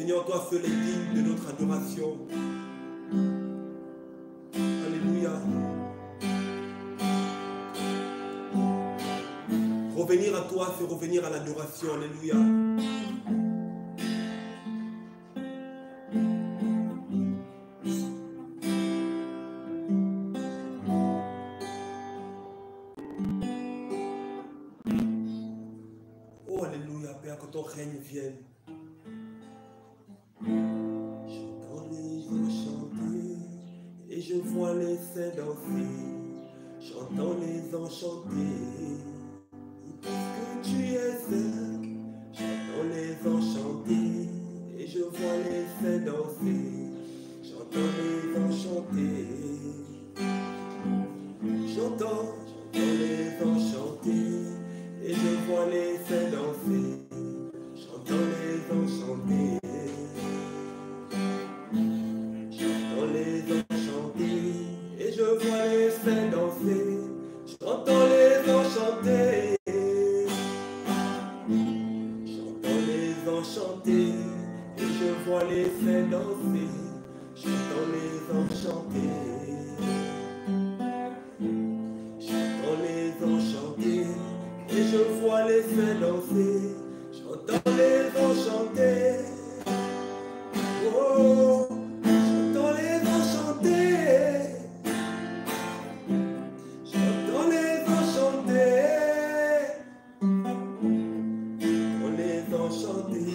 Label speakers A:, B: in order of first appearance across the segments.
A: Seigneur, toi seul est digne de notre adoration. Alléluia. Revenir à toi, c'est revenir à l'adoration. Alléluia. Oh, alléluia, Père, que ton règne vienne. J'entends les gens chanter et je vois les saints danser. J'entends les anges chanter. Ils disent que tu es saint. J'entends les anges chanter et je vois les saints danser. J'entends les anges chanter. J'entends les anges chanter et je vois les saints danser. J'entends les anges chanter. J'entends les anges chanter et je vois les saints danser. J'entends les anges chanter. J'entends les anges chanter et je vois les saints danser. J'entends les anges chanter. J'entends les anges chanter et je vois les saints danser. J'entends les anges chanter. Oh, j'entends les anges chanter. J'entends les anges chanter. J'entends les anges chanter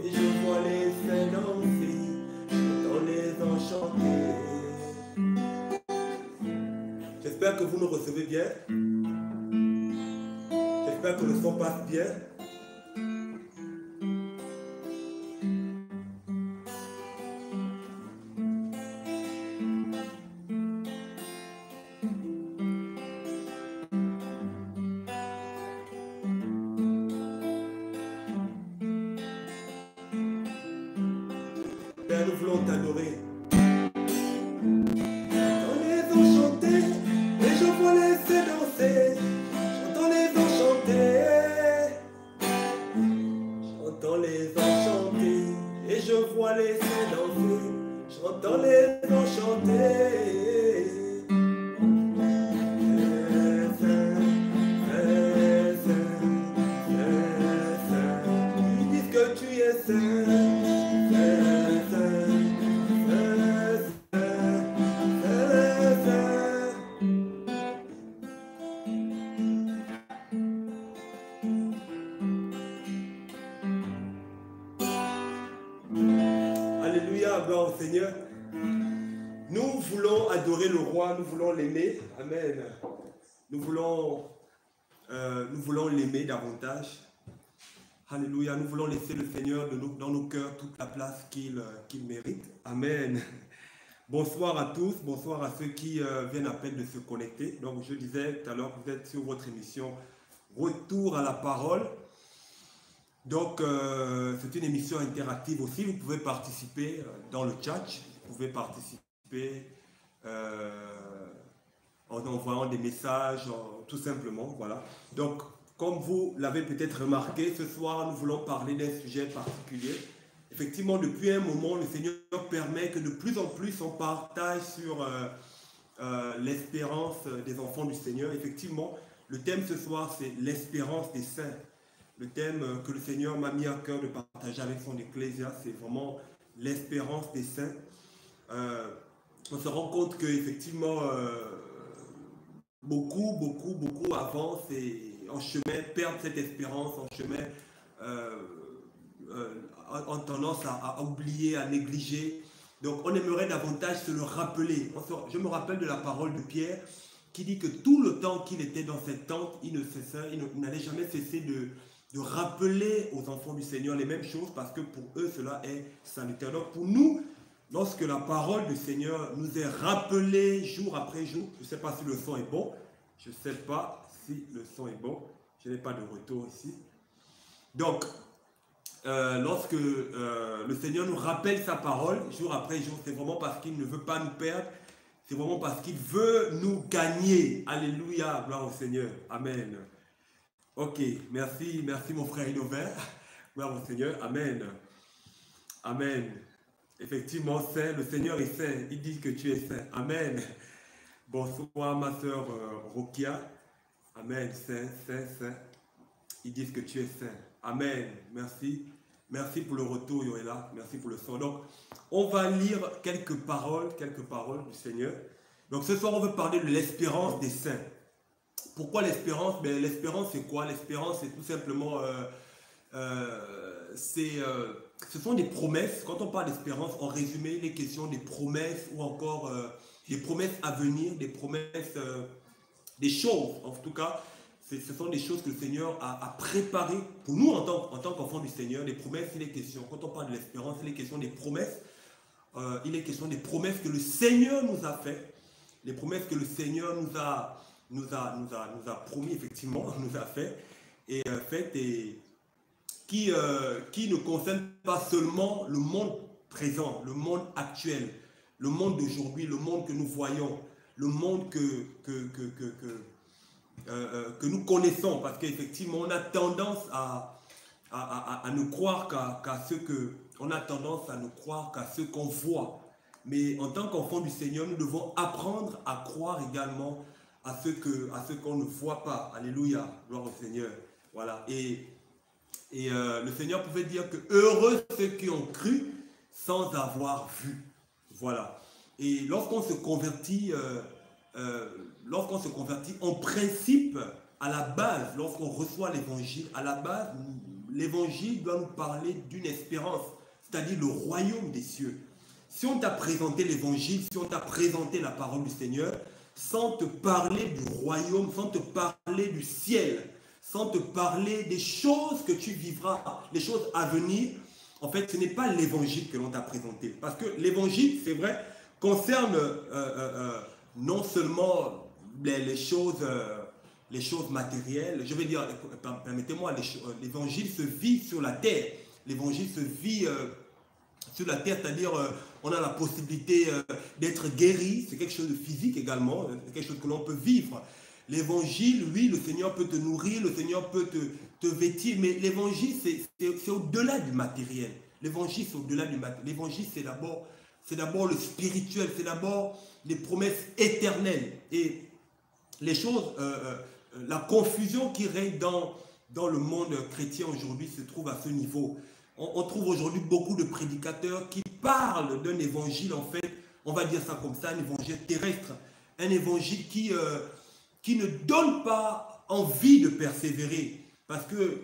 A: et je vois les saints danser. J'entends les anges chanter. J'espère que vous nous recevez bien. J'espère que le son passe bien. Père, nous voulons t'adorer. J'entends les anges chanter et je vois les saints danser. J'entends les anges chanter. J'entends les anges chanter et je vois les saints danser. J'entends les anges chanter. Ils disent que tu es saint. Alléluia, gloire au Seigneur. Nous voulons adorer le roi, nous voulons l'aimer. Amen. Nous voulons l'aimer davantage. Alléluia, nous voulons laisser le Seigneur dans nos cœurs toute la place qu'il mérite. Amen. Bonsoir à tous, bonsoir à ceux qui viennent à peine de se connecter. Donc je disais tout à l'heure que vous êtes sur votre émission Retour à la parole. Donc c'est une émission interactive aussi, vous pouvez participer dans le chat, vous pouvez participer en envoyant des messages, tout simplement, voilà. Donc comme vous l'avez peut-être remarqué, ce soir nous voulons parler d'un sujet particulier. Effectivement, depuis un moment, le Seigneur permet que de plus en plus on partage sur l'espérance des enfants du Seigneur. Effectivement, le thème ce soir, c'est l'espérance des saints. Le thème que le Seigneur m'a mis à cœur de partager avec son ecclésia, c'est vraiment l'espérance des saints. On se rend compte qu'effectivement, beaucoup avancent et en chemin perdent cette espérance, en chemin ont tendance à oublier, à négliger. Donc on aimerait davantage se le rappeler. Je me rappelle de la parole de Pierre qui dit que tout le temps qu'il était dans cette tente, il n'allait jamais cesser de rappeler aux enfants du Seigneur les mêmes choses parce que pour eux cela est salutaire. Donc pour nous, lorsque la parole du Seigneur nous est rappelée jour après jour, je ne sais pas si le son est bon, je ne sais pas si le son est bon, je n'ai pas de retour ici. Donc, lorsque le Seigneur nous rappelle sa parole jour après jour, c'est vraiment parce qu'il ne veut pas nous perdre, c'est vraiment parce qu'il veut nous gagner. Alléluia, gloire au Seigneur. Amen. Ok, merci mon frère Innové. Gloire au Seigneur. Amen. Amen. Effectivement, saint, le Seigneur est saint. Il dit que tu es saint. Amen. Bonsoir, ma soeur Rokia. Amen. Saint, saint, saint. Ils disent que tu es saint. Amen. Merci. Merci pour le retour, Yoéla. Merci pour le son. Donc, on va lire quelques paroles du Seigneur. Donc, ce soir, on veut parler de l'espérance des saints. Pourquoi l'espérance? Ben, l'espérance, c'est quoi? L'espérance, c'est tout simplement... ce sont des promesses. Quand on parle d'espérance, en résumé, les questions des promesses ou encore des promesses à venir, des promesses, des choses, en tout cas, ce sont des choses que le Seigneur a préparées pour nous en tant qu'enfants du Seigneur. Les promesses, il est question, quand on parle de l'espérance, il est question des promesses. Il est question des promesses que le Seigneur nous a faites, les promesses que le Seigneur nous a promis, effectivement, nous a fait, et faites, et qui ne concernent pas seulement le monde présent, le monde actuel, le monde d'aujourd'hui, le monde que nous voyons, le monde que nous connaissons, parce qu'effectivement, on a tendance à ne croire qu'à ce que... On a tendance à ne croire qu'à ce qu'on voit. Mais en tant qu'enfant du Seigneur, nous devons apprendre à croire également à ce qu'on ne voit pas. Alléluia, gloire au Seigneur. Voilà. Et le Seigneur pouvait dire que heureux ceux qui ont cru sans avoir vu. Voilà. Et lorsqu'on se convertit, en principe, à la base, lorsqu'on reçoit l'évangile, à la base, l'évangile doit nous parler d'une espérance, c'est-à-dire le royaume des cieux. Si on t'a présenté l'évangile, si on t'a présenté la parole du Seigneur, sans te parler du royaume, sans te parler du ciel, sans te parler des choses que tu vivras, les choses à venir, en fait, ce n'est pas l'évangile que l'on t'a présenté. Parce que l'évangile, c'est vrai, concerne non seulement les choses matérielles, je veux dire, permettez-moi, l'évangile se vit sur la terre. L'évangile se vit sur la terre, c'est-à-dire on a la possibilité d'être guéri, c'est quelque chose de physique également, c'est quelque chose que l'on peut vivre. L'évangile, oui, le Seigneur peut te nourrir, le Seigneur peut te vêtir, mais l'évangile, c'est au-delà du matériel. L'évangile, c'est au-delà du matériel. L'évangile, c'est d'abord le spirituel, c'est d'abord les promesses éternelles. Et les choses, la confusion qui règne dans le monde chrétien aujourd'hui se trouve à ce niveau. On trouve aujourd'hui beaucoup de prédicateurs qui parlent d'un évangile, en fait, on va dire ça comme ça, un évangile terrestre, un évangile qui ne donne pas envie de persévérer. Parce que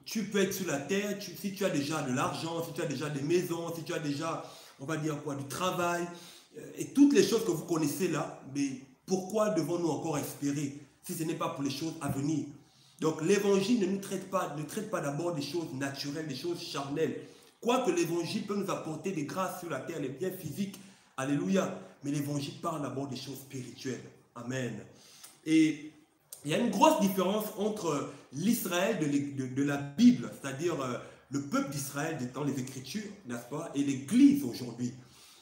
A: tu peux être sur la terre, si tu as déjà de l'argent, si tu as déjà des maisons, si tu as déjà, on va dire quoi, du travail, et toutes les choses que vous connaissez là, mais pourquoi devons-nous encore espérer si ce n'est pas pour les choses à venir? Donc l'évangile ne traite pas d'abord des choses naturelles, des choses charnelles. Quoique l'évangile peut nous apporter des grâces sur la terre, les biens physiques, alléluia. Mais l'évangile parle d'abord des choses spirituelles. Amen. Et il y a une grosse différence entre l'Israël de la Bible, c'est-à-dire le peuple d'Israël dans les Écritures, n'est-ce pas, et l'Église aujourd'hui.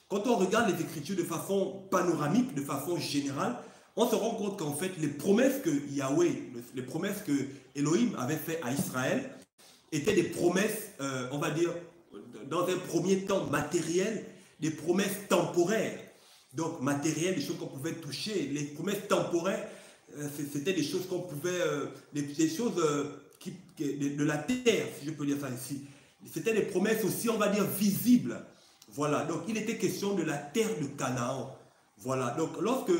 A: Quand on regarde les Écritures de façon panoramique, de façon générale, on se rend compte qu'en fait, les promesses que Yahweh, les promesses que Elohim avait faites à Israël, étaient des promesses, on va dire, dans un premier temps matérielles, des promesses temporaires. Donc, matérielles, des choses qu'on pouvait toucher. Les promesses temporaires, c'était des choses qu'on pouvait, des choses de la terre, si je peux dire ça ici. C'était des promesses aussi, on va dire, visibles. Voilà, donc il était question de la terre de Canaan. Voilà, donc lorsque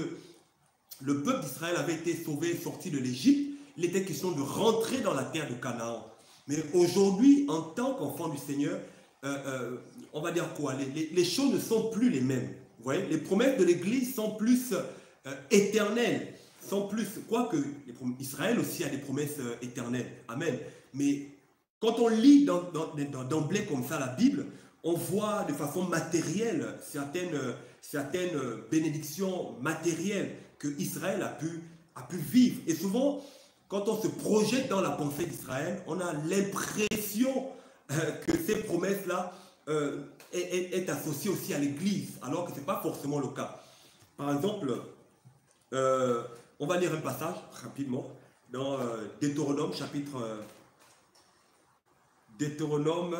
A: le peuple d'Israël avait été sauvé, sorti de l'Égypte, il était question de rentrer dans la terre de Canaan. Mais aujourd'hui, en tant qu'enfant du Seigneur, on va dire quoi? Les choses ne sont plus les mêmes. Vous voyez, les promesses de l'Église sont plus éternelles, sont plus, quoique Israël aussi a des promesses éternelles. Amen. Mais quand on lit d'emblée comme ça la Bible, on voit de façon matérielle certaines bénédictions matérielles que Israël a pu vivre. Et souvent, quand on se projette dans la pensée d'Israël, on a l'impression que ces promesses-là est associée aussi à l'Église, alors que ce n'est pas forcément le cas. Par exemple, on va lire un passage rapidement dans Deutéronome, chapitre... Deutéronome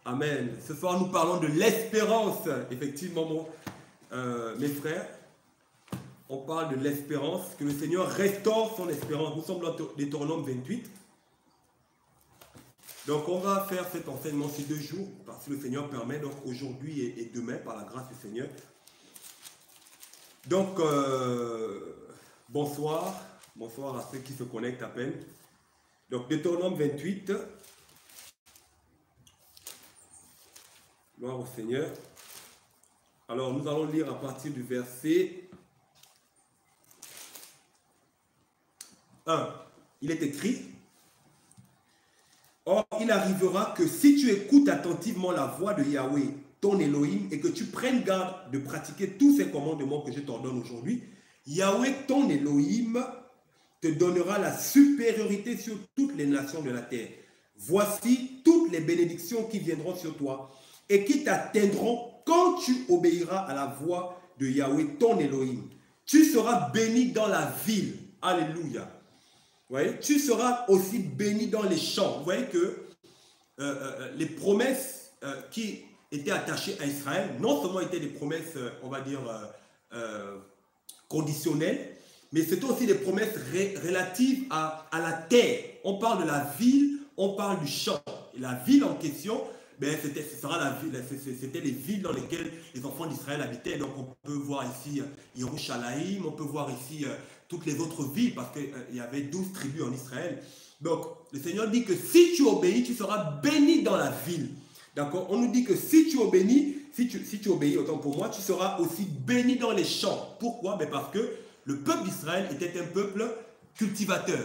A: Amen. Ce soir, nous parlons de l'espérance. Effectivement, mes frères, on parle de l'espérance, que le Seigneur restaure son espérance. Nous sommes dans Deutéronome 28. Donc, on va faire cet enseignement ces 2 jours, parce que le Seigneur permet, donc aujourd'hui et demain, par la grâce du Seigneur. Donc, bonsoir. Bonsoir à ceux qui se connectent à peine. Donc, Deutéronome 28. Gloire au Seigneur. Alors, nous allons lire à partir du verset 1. Il est écrit: Or, il arrivera que si tu écoutes attentivement la voix de Yahweh, ton Elohim, et que tu prennes garde de pratiquer tous ces commandements que je t'ordonne aujourd'hui, Yahweh, ton Elohim, te donnera la supériorité sur toutes les nations de la terre. Voici toutes les bénédictions qui viendront sur toi et qui t'atteindront quand tu obéiras à la voix de Yahweh, ton Elohim. Tu seras béni dans la ville. Alléluia. Vous voyez, tu seras aussi béni dans les champs. Vous voyez que les promesses qui étaient attachées à Israël, non seulement étaient des promesses, on va dire, conditionnelles, mais c'était aussi des promesses relatives à la terre. On parle de la ville, on parle du champ. Et la ville en question, ben, c'était les villes dans lesquelles les enfants d'Israël habitaient. Donc on peut voir ici Yerushalayim, on peut voir ici toutes les autres villes, parce qu'il y avait 12 tribus en Israël. Donc le Seigneur dit que si tu obéis, tu seras béni dans la ville. D'accord? On nous dit que si tu obéis, autant pour moi, tu seras aussi béni dans les champs. Pourquoi? Ben parce que le peuple d'Israël était un peuple cultivateur.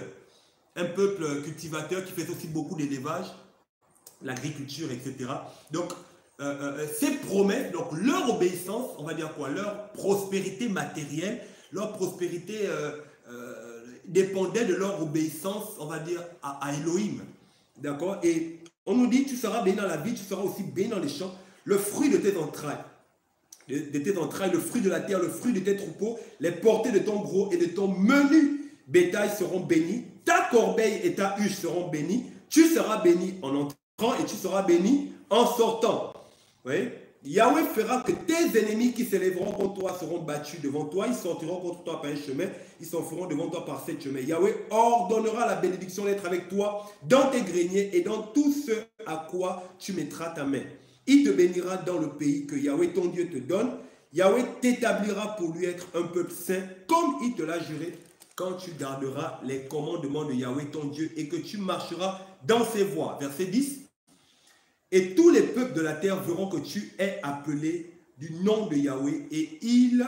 A: Un peuple cultivateur qui fait aussi beaucoup d'élevage, l'agriculture, etc. Donc, ces promesses, donc leur obéissance, on va dire quoi? Leur prospérité matérielle, leur prospérité dépendait de leur obéissance, on va dire, à Elohim. D'accord? Et on nous dit, tu seras béni dans la vie, tu seras aussi béni dans les champs, le fruit de tes entrailles. Le fruit de la terre, le fruit de tes troupeaux, les portées de ton gros et de ton menu bétail seront bénis. Ta corbeille et ta huche seront bénies. Tu seras béni en entrant et tu seras béni en sortant. Vous voyez? Yahweh fera que tes ennemis qui s'élèveront contre toi seront battus devant toi. Ils sortiront contre toi par un chemin. Ils s'enfuiront devant toi par 7 chemins. Yahweh ordonnera la bénédiction d'être avec toi dans tes greniers et dans tout ce à quoi tu mettras ta main. Il te bénira dans le pays que Yahweh ton Dieu te donne. Yahweh t'établira pour lui être un peuple saint, comme il te l'a juré, quand tu garderas les commandements de Yahweh ton Dieu et que tu marcheras dans ses voies. Verset 10. Et tous les peuples de la terre verront que tu es appelé du nom de Yahweh et ils,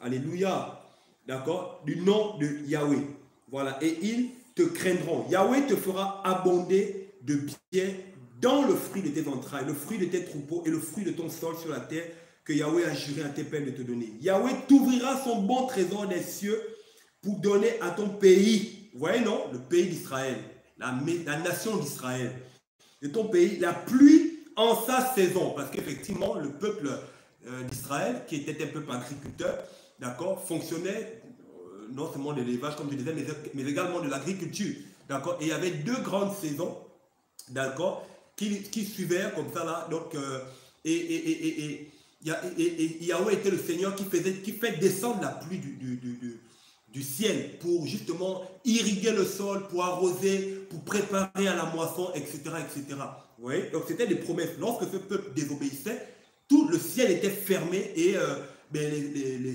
A: alléluia, d'accord, du nom de Yahweh. Voilà, et ils te craindront. Yahweh te fera abonder de biens dans le fruit de tes entrailles, le fruit de tes troupeaux et le fruit de ton sol sur la terre que Yahweh a juré à tes pères de te donner. Yahweh t'ouvrira son bon trésor des cieux pour donner à ton pays, vous voyez non, le pays d'Israël, la nation d'Israël, de ton pays, la pluie en sa saison. Parce qu'effectivement, le peuple d'Israël, qui était un peuple agriculteur, d'accord, fonctionnait non seulement de l'élevage, comme je disais, mais également de l'agriculture. D'accord. Et il y avait 2 grandes saisons, d'accord, qui suivaient comme ça là. Donc, Yahweh était le Seigneur qui fait descendre la pluie du ciel pour justement irriguer le sol, pour arroser, pour préparer à la moisson, etc. etc. Vous voyez? Donc c'était des promesses. Lorsque ce peuple désobéissait, tout le ciel était fermé et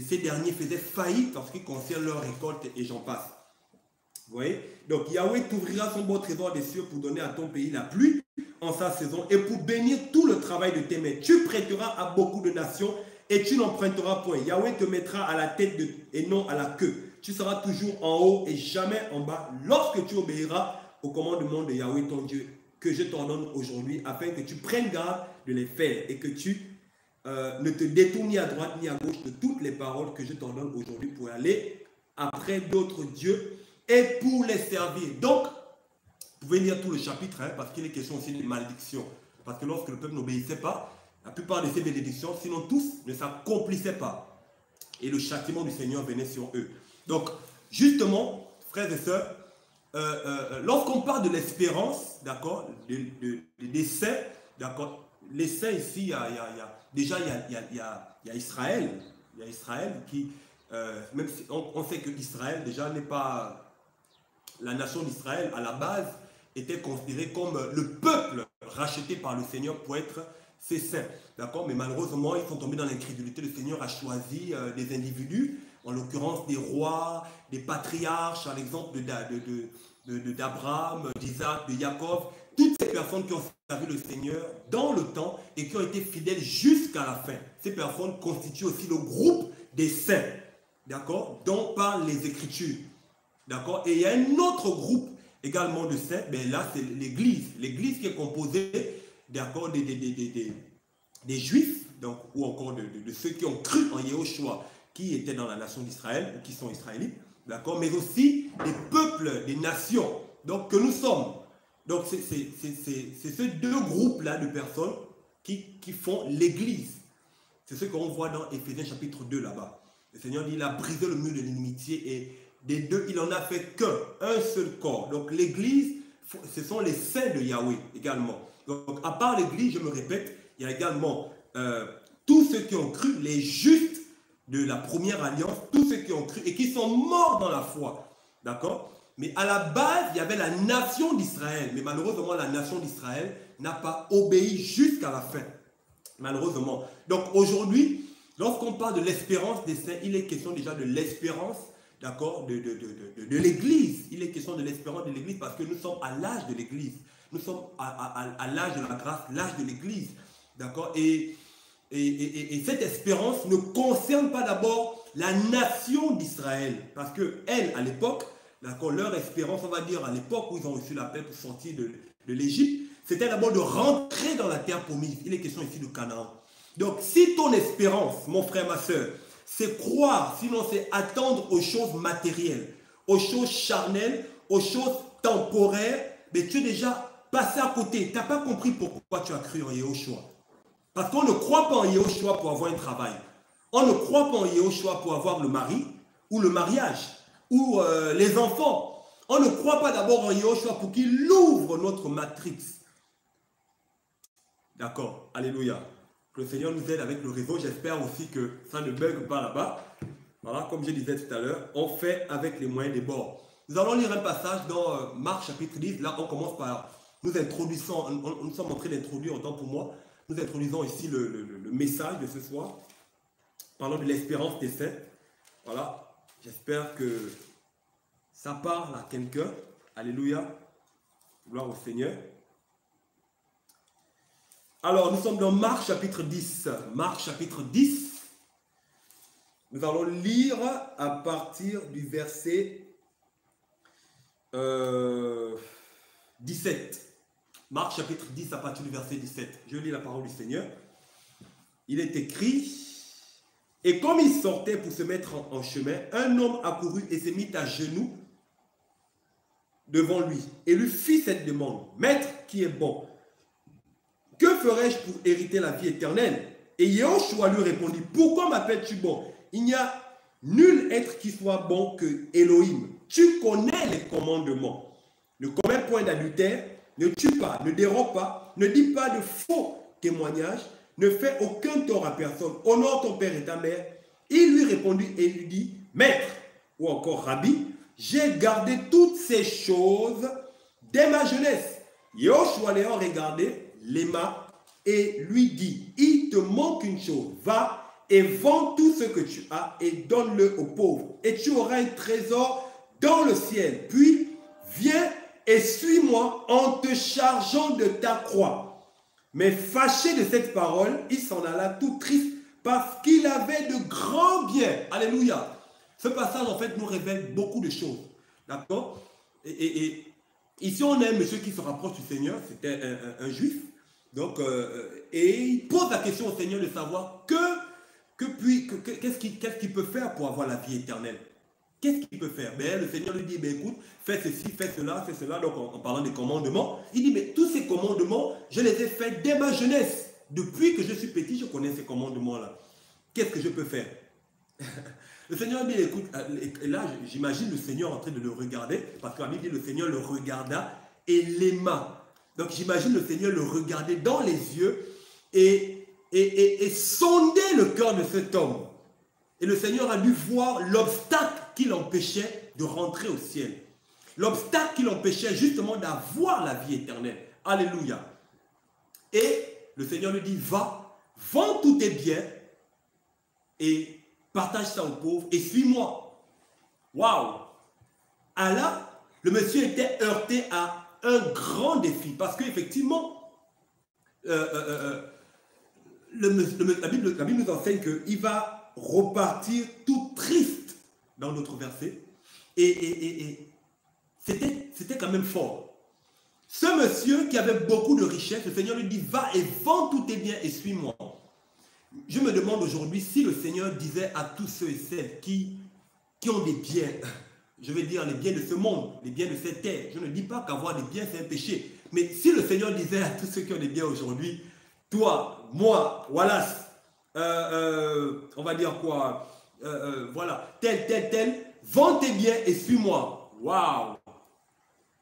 A: ces derniers faisaient faillite en ce qui concerne leur récolte et j'en passe. Vous voyez? Donc Yahweh t'ouvrira son bon trésor des cieux pour donner à ton pays la pluie en sa saison et pour bénir tout le travail de tes mains. Tu prêteras à beaucoup de nations et tu n'emprunteras point. Yahweh te mettra à la tête et non à la queue. Tu seras toujours en haut et jamais en bas lorsque tu obéiras au commandement de Yahweh ton Dieu que je t'ordonne aujourd'hui afin que tu prennes garde de les faire et que tu ne te détournes ni à droite ni à gauche de toutes les paroles que je t'ordonne aujourd'hui pour aller après d'autres dieux et pour les servir. Donc, vous pouvez lire tout le chapitre parce qu'il est question aussi de malédiction. Parce que lorsque le peuple n'obéissait pas, la plupart de ces bénédictions, sinon tous, ne s'accomplissaient pas. Et le châtiment du Seigneur venait sur eux. Donc, justement, frères et sœurs, lorsqu'on parle de l'espérance, d'accord, des décès, d'accord, les saints ici, déjà il y a Israël. Il y a Israël qui, même si on sait que Israël déjà n'est pas, la nation d'Israël à la base était considérée comme le peuple racheté par le Seigneur pour être ses saints. D'accord? Mais malheureusement, ils sont tombés dans l'incrédulité. Le Seigneur a choisi des individus, en l'occurrence des rois, des patriarches, à l'exemple d'Abraham, d'Isaac, de Jacob, toutes ces personnes qui ont servi le Seigneur dans le temps et qui ont été fidèles jusqu'à la fin. Ces personnes constituent aussi le groupe des saints, d'accord, dont parlent les Écritures. D'accord? Et il y a un autre groupe également de saints, mais là c'est l'Église. L'Église qui est composée, d'accord, des Juifs, donc, ou encore de ceux qui ont cru en Yahushua, qui étaient dans la nation d'Israël, ou qui sont israélites, d'accord, mais aussi des peuples, des nations, donc que nous sommes. Donc c'est ces deux groupes-là de personnes qui font l'Église. C'est ce qu'on voit dans Éphésiens chapitre 2 là-bas. Le Seigneur dit, il a brisé le mur de l'inimitié et des deux, il en a fait un seul corps. Donc l'Église, ce sont les saints de Yahweh également. Donc à part l'Église, je me répète, il y a également tous ceux qui ont cru, les justes de la première alliance, tous ceux qui ont cru et qui sont morts dans la foi. D'accord? Mais à la base, il y avait la nation d'Israël. Mais malheureusement, la nation d'Israël n'a pas obéi jusqu'à la fin. Malheureusement. Donc aujourd'hui, lorsqu'on parle de l'espérance des saints, il est question déjà de l'espérance, d'accord, de l'Église. Il est question de l'espérance de l'Église parce que nous sommes à l'âge de l'Église. Nous sommes à l'âge de la grâce, l'âge de l'Église. D'accord? Et cette espérance ne concerne pas d'abord la nation d'Israël. Parce que elle, à l'époque, d'accord, leur espérance, on va dire, à l'époque où ils ont reçu l'appel pour sortir de l'Égypte, c'était d'abord de rentrer dans la terre promise. Il est question ici de Canaan. Donc, si ton espérance, mon frère, ma soeur, c'est croire, sinon c'est attendre aux choses matérielles, aux choses charnelles, aux choses temporaires, mais tu es déjà passé à côté. Tu n'as pas compris pourquoi tu as cru en Yahushua. Parce qu'on ne croit pas en Yahushua pour avoir un travail. On ne croit pas en Yahushua pour avoir le mari, ou le mariage, ou les enfants. On ne croit pas d'abord en Yahushua pour qu'il ouvre notre matrix. D'accord? Alléluia. Que le Seigneur nous aide avec le réseau. J'espère aussi que ça ne bug pas là-bas. Voilà, comme je disais tout à l'heure, on fait avec les moyens des bords. Nous allons lire un passage dans Marc chapitre 10. Là, on commence par... Nous introduisons, nous sommes en train d'introduire, autant pour moi, nous introduisons ici le message de ce soir. Parlons de l'espérance des saints. Voilà. J'espère que ça parle à quelqu'un. Alléluia. Gloire au Seigneur. Alors, nous sommes dans Marc chapitre 10. Marc chapitre 10. Nous allons lire à partir du verset 17. Marc chapitre 10 à partir du verset 17. Je lis la parole du Seigneur. Il est écrit, et comme il sortait pour se mettre en chemin, un homme accourut et se mit à genoux devant lui et lui fit cette demande. Maître qui est bon, que ferais-je pour hériter la vie éternelle? Et Yahushua lui répondit, pourquoi m'appelles-tu bon? Il n'y a nul être qui soit bon que Elohim. Tu connais les commandements. Ne commets point d'adultère, ne tue pas, ne dérobe pas, ne dis pas de faux témoignages, ne fais aucun tort à personne, honore ton père et ta mère. Il lui répondit et lui dit, maître, ou encore rabbi, j'ai gardé toutes ces choses dès ma jeunesse. Yahushua l'ayant regardé, l'aima et lui dit, il te manque une chose, va et vends tout ce que tu as et donne-le aux pauvres et tu auras un trésor dans le ciel. Puis viens et suis-moi en te chargeant de ta croix. Mais fâché de cette parole, il s'en alla tout triste parce qu'il avait de grands biens. Alléluia. Ce passage en fait nous révèle beaucoup de choses. D'accord? Et ici on a un monsieur qui se rapproche du Seigneur, c'était un juif. Donc, et il pose la question au Seigneur de savoir qu'est-ce qu'il peut faire pour avoir la vie éternelle. Qu'est-ce qu'il peut faire? Ben, le Seigneur lui dit, ben, écoute, fais ceci, fais cela, fais cela. Donc en parlant des commandements, il dit, mais tous ces commandements, je les ai faits dès ma jeunesse. Depuis que je suis petit, je connais ces commandements-là. Qu'est-ce que je peux faire? Le Seigneur dit, écoute, et là j'imagine le Seigneur en train de le regarder, parce que la Bible dit, le Seigneur le regarda et l'aima. Donc j'imagine le Seigneur le regarder dans les yeux et sonder le cœur de cet homme. Et le Seigneur a dû voir l'obstacle qui l'empêchait de rentrer au ciel. L'obstacle qui l'empêchait justement d'avoir la vie éternelle. Alléluia. Et le Seigneur lui dit, va, vends tous tes biens et partage ça aux pauvres et suis-moi. Waouh! Ah là, le monsieur était heurté à un grand défi parce qu'effectivement, la Bible nous enseigne qu'il va repartir tout triste dans notre verset. Et c'était quand même fort. Ce monsieur qui avait beaucoup de richesses, le Seigneur lui dit, va et vends tous tes biens et suis-moi. Je me demande aujourd'hui si le Seigneur disait à tous ceux et celles qui ont des biens, je vais dire les biens de ce monde, les biens de cette terre. Je ne dis pas qu'avoir des biens c'est un péché. Mais si le Seigneur disait à tous ceux qui ont des biens aujourd'hui, toi, moi, Wallace, on va dire quoi, voilà, tel, vends tes biens et suis-moi. Waouh!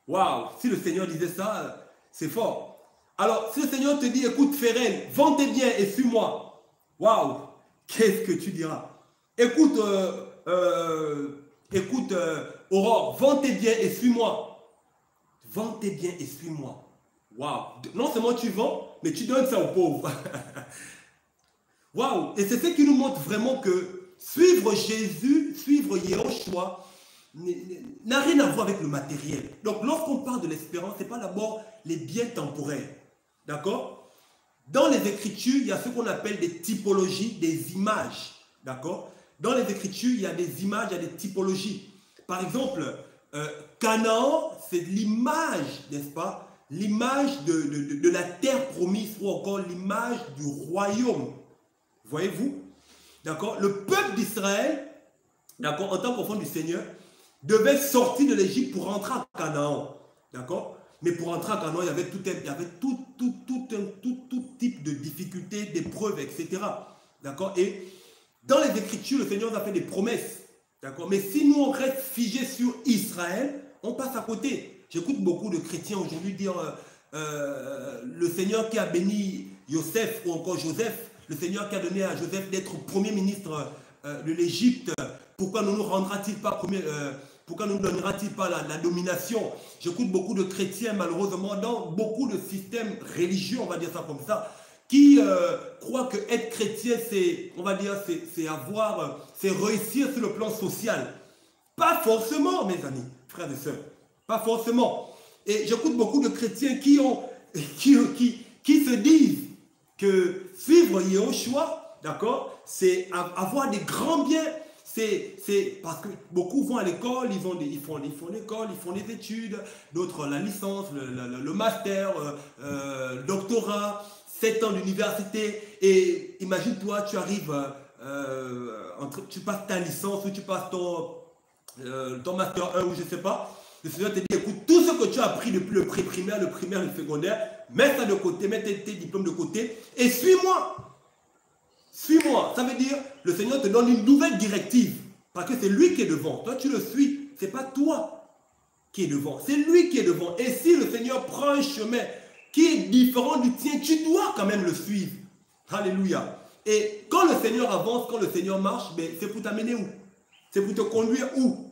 A: Waouh! Si le Seigneur disait ça, c'est fort. Alors, si le Seigneur te dit, écoute, Ferren, vends tes biens et suis-moi. Waouh! Qu'est-ce que tu diras? Écoute, Aurore, vends tes biens et suis-moi. Vends tes biens et suis-moi. Waouh! Non seulement tu vends, mais tu donnes ça aux pauvres. Waouh! Et c'est ce qui nous montre vraiment que suivre Jésus, suivre Yeshua, n'a rien à voir avec le matériel. Donc, lorsqu'on parle de l'espérance, ce n'est pas d'abord les biens temporaires. D'accord? Dans les Écritures, il y a ce qu'on appelle des typologies, des images. D'accord? Dans les Écritures, il y a des images, il y a des typologies. Par exemple, Canaan, c'est l'image, n'est-ce pas? L'image de la terre promise ou encore l'image du royaume. Voyez-vous? D'accord? Le peuple d'Israël, d'accord, en tant qu'enfant du Seigneur, devait sortir de l'Égypte pour rentrer à Canaan. D'accord? Mais pour rentrer à Canaan, il y avait tout type de difficultés, d'épreuves, etc. D'accord? Et dans les Écritures, le Seigneur nous a fait des promesses. D'accord? Mais si nous, on reste figé sur Israël, on passe à côté. J'écoute beaucoup de chrétiens aujourd'hui dire le Seigneur qui a béni Joseph ou encore Joseph, le Seigneur qui a donné à Joseph d'être premier ministre de l'Égypte, pourquoi ne nous rendra-t-il pas pourquoi ne nous donnera-t-il pas la domination? J'écoute beaucoup de chrétiens, malheureusement, dans beaucoup de systèmes religieux, on va dire ça comme ça, qui croient que être chrétien, c'est, on va dire, c'est réussir sur le plan social. Pas forcément, mes amis, frères et sœurs. Pas forcément. Et j'écoute beaucoup de chrétiens qui se disent que suivre Yeshua, d'accord, c'est avoir des grands biens. C'est parce que beaucoup vont à l'école, ils font l'école, ils font des études, d'autres la licence, le master, doctorat, 7 ans d'université. Et imagine-toi, tu arrives, tu passes ta licence ou tu passes ton master 1 ou je ne sais pas. Le Seigneur te dit, écoute, tout ce que tu as appris depuis le pré-primaire, le primaire, le secondaire, mets ça de côté, mets tes diplômes de côté et suis-moi. Suis-moi. Ça veut dire, le Seigneur te donne une nouvelle directive. Parce que c'est lui qui est devant. Toi, tu le suis. Ce n'est pas toi qui est devant. C'est lui qui est devant. Et si le Seigneur prend un chemin qui est différent du tien, tu dois quand même le suivre. Alléluia. Et quand le Seigneur avance, quand le Seigneur marche, ben, c'est pour t'amener où? C'est pour te conduire où?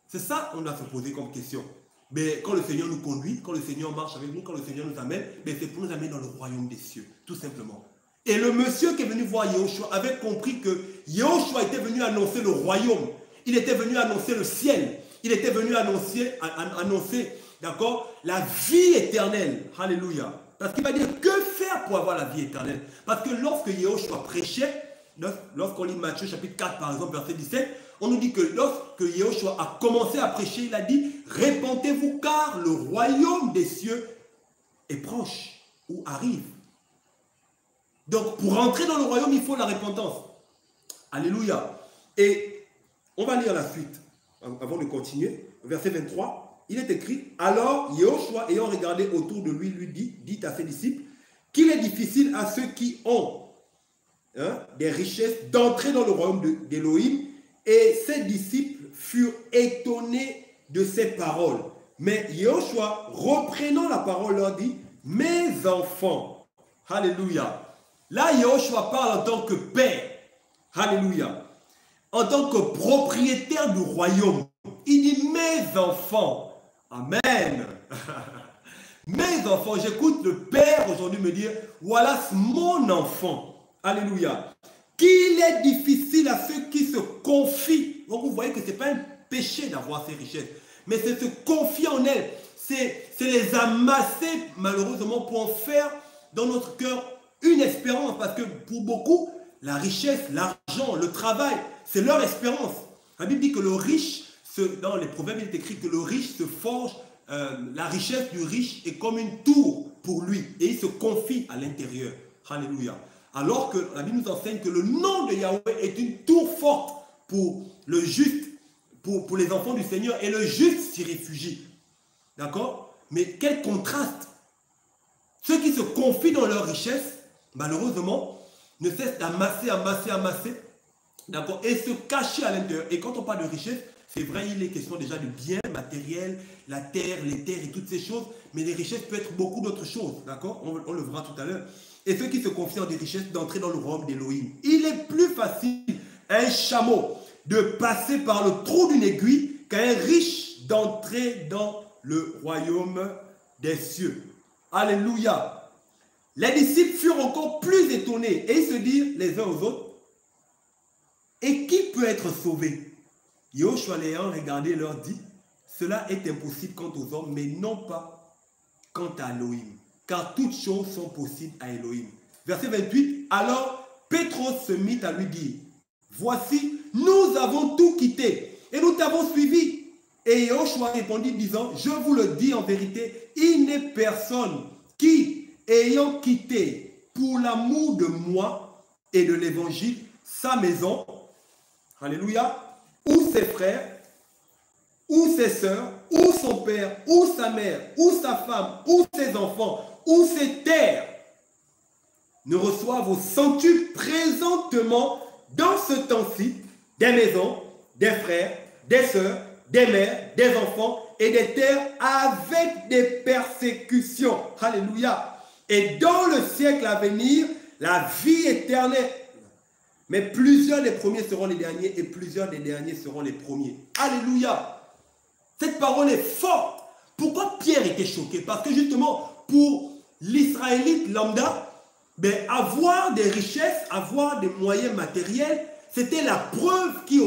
A: C'est ça qu'on doit se poser comme question. Mais quand le Seigneur nous conduit, quand le Seigneur marche avec nous, quand le Seigneur nous amène, ben, c'est pour nous amener dans le royaume des cieux. Tout simplement. Et le monsieur qui est venu voir Yeshua avait compris que Yeshua était venu annoncer le royaume. Il était venu annoncer le ciel. Il était venu annoncer d'accord, la vie éternelle. Alléluia. Parce qu'il va dire, que faire pour avoir la vie éternelle? Parce que lorsque Yeshua prêchait, lorsqu'on lit Matthieu chapitre 4 par exemple, verset 17, on nous dit que lorsque Yeshua a commencé à prêcher, il a dit, répentez-vous car le royaume des cieux est proche ou arrive. Donc, pour entrer dans le royaume, il faut la repentance. Alléluia. Et on va lire la suite, avant de continuer. Verset 23, il est écrit, alors Yeshua, ayant regardé autour de lui, lui dit à ses disciples, qu'il est difficile à ceux qui ont des richesses d'entrer dans le royaume d'Élohim. Et ses disciples furent étonnés de ces paroles. Mais Yeshua, reprenant la parole, leur dit, mes enfants. Alléluia. Là, Yahushua parle en tant que père. Alléluia. En tant que propriétaire du royaume. Il dit mes enfants. Amen. Mes enfants, j'écoute le père aujourd'hui me dire, voilà mon enfant. Alléluia. Qu'il est difficile à ceux qui se confient. Donc vous voyez que ce n'est pas un péché d'avoir ces richesses, mais c'est se confier en elles. C'est les amasser malheureusement pour en faire dans notre cœur une espérance. Parce que pour beaucoup, la richesse, l'argent, le travail, c'est leur espérance. La Bible dit que le riche, dans les proverbes, il est écrit que le riche se forge, la richesse du riche est comme une tour pour lui. Et il se confie à l'intérieur. Alléluia. Alors que la Bible nous enseigne que le nom de Yahweh est une tour forte pour le juste, pour les enfants du Seigneur, et le juste s'y réfugie. D'accord? Mais quel contraste! Ceux qui se confient dans leur richesse, malheureusement, ne cessent d'amasser, amasser, d'accord, et se cacher à l'intérieur. Et quand on parle de richesse, c'est vrai, il est question déjà de biens matériels, la terre, les terres et toutes ces choses, mais les richesses peuvent être beaucoup d'autres choses, d'accord? On le verra tout à l'heure. Et ceux qui se confient en des richesses, d'entrer dans le royaume d'Élohim. Il est plus facile à un chameau de passer par le trou d'une aiguille qu'à un riche d'entrer dans le royaume des cieux. Alléluia. Les disciples furent encore plus étonnés et ils se dirent les uns aux autres, et qui peut être sauvé? Yahushua les ayant regardé leur dit, cela est impossible quant aux hommes, mais non pas quant à Elohim, car toutes choses sont possibles à Elohim. Verset 28, alors Pétros se mit à lui dire, voici, nous avons tout quitté et nous t'avons suivi. Et Yahushua répondit disant, je vous le dis en vérité, il n'est personne qui, ayant quitté pour l'amour de moi et de l'évangile, sa maison, alléluia, ou ses frères, ou ses sœurs, ou son père, ou sa mère, ou sa femme, ou ses enfants, ou ses terres, ne reçoivent au centuple présentement, dans ce temps-ci, des maisons, des frères, des sœurs, des mères, des enfants et des terres avec des persécutions. Alléluia. Et dans le siècle à venir, la vie éternelle. Mais plusieurs des premiers seront les derniers et plusieurs des derniers seront les premiers. Alléluia. Cette parole est forte. Pourquoi Pierre était choqué? Parce que justement, pour l'Israélite lambda, avoir des richesses, avoir des moyens matériels, c'était la preuve qui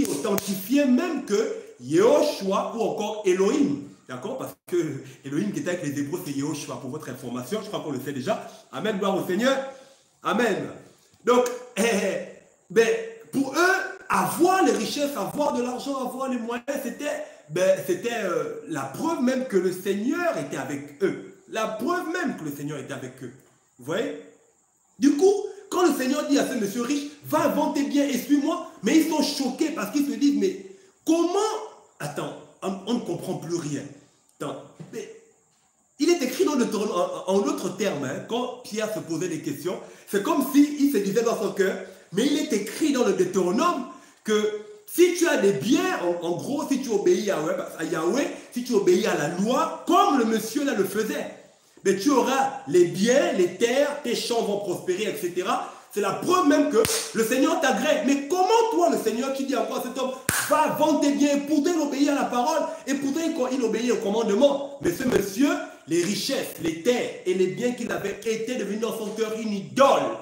A: authentifiait même que Yahushua ou encore Elohim, d'accord? Parce que Elohim qui était avec les Hébreux, c'est Yahushua, pour votre information, je crois qu'on le sait déjà. Amen, gloire au Seigneur. Amen. Donc, pour eux, avoir les richesses, avoir de l'argent, avoir les moyens, c'était la preuve même que le Seigneur était avec eux. La preuve même que le Seigneur était avec eux. Vous voyez? Du coup, quand le Seigneur dit à ce monsieur riche, va vendre tes biens et suis-moi, mais ils sont choqués parce qu'ils se disent, mais comment? Attends, on ne comprend plus rien. Attends, mais il est écrit en d'autres termes, hein, quand Pierre se posait des questions, c'est comme s'il se disait dans son cœur, mais il est écrit dans le Deutéronome que si tu as des biens, en gros, si tu obéis à Yahweh, si tu obéis à la loi, comme le monsieur là le faisait, mais tu auras les biens, les terres, tes champs vont prospérer, etc. C'est la preuve même que le Seigneur t'agrée. Mais comment toi, le Seigneur, tu dis encore à cet homme, va vendre tes biens, pourtant il obéit à la parole, et pourtant il obéit au commandement. Mais ce monsieur, les richesses, les terres et les biens qu'il avait étaient devenus dans son cœur une idole.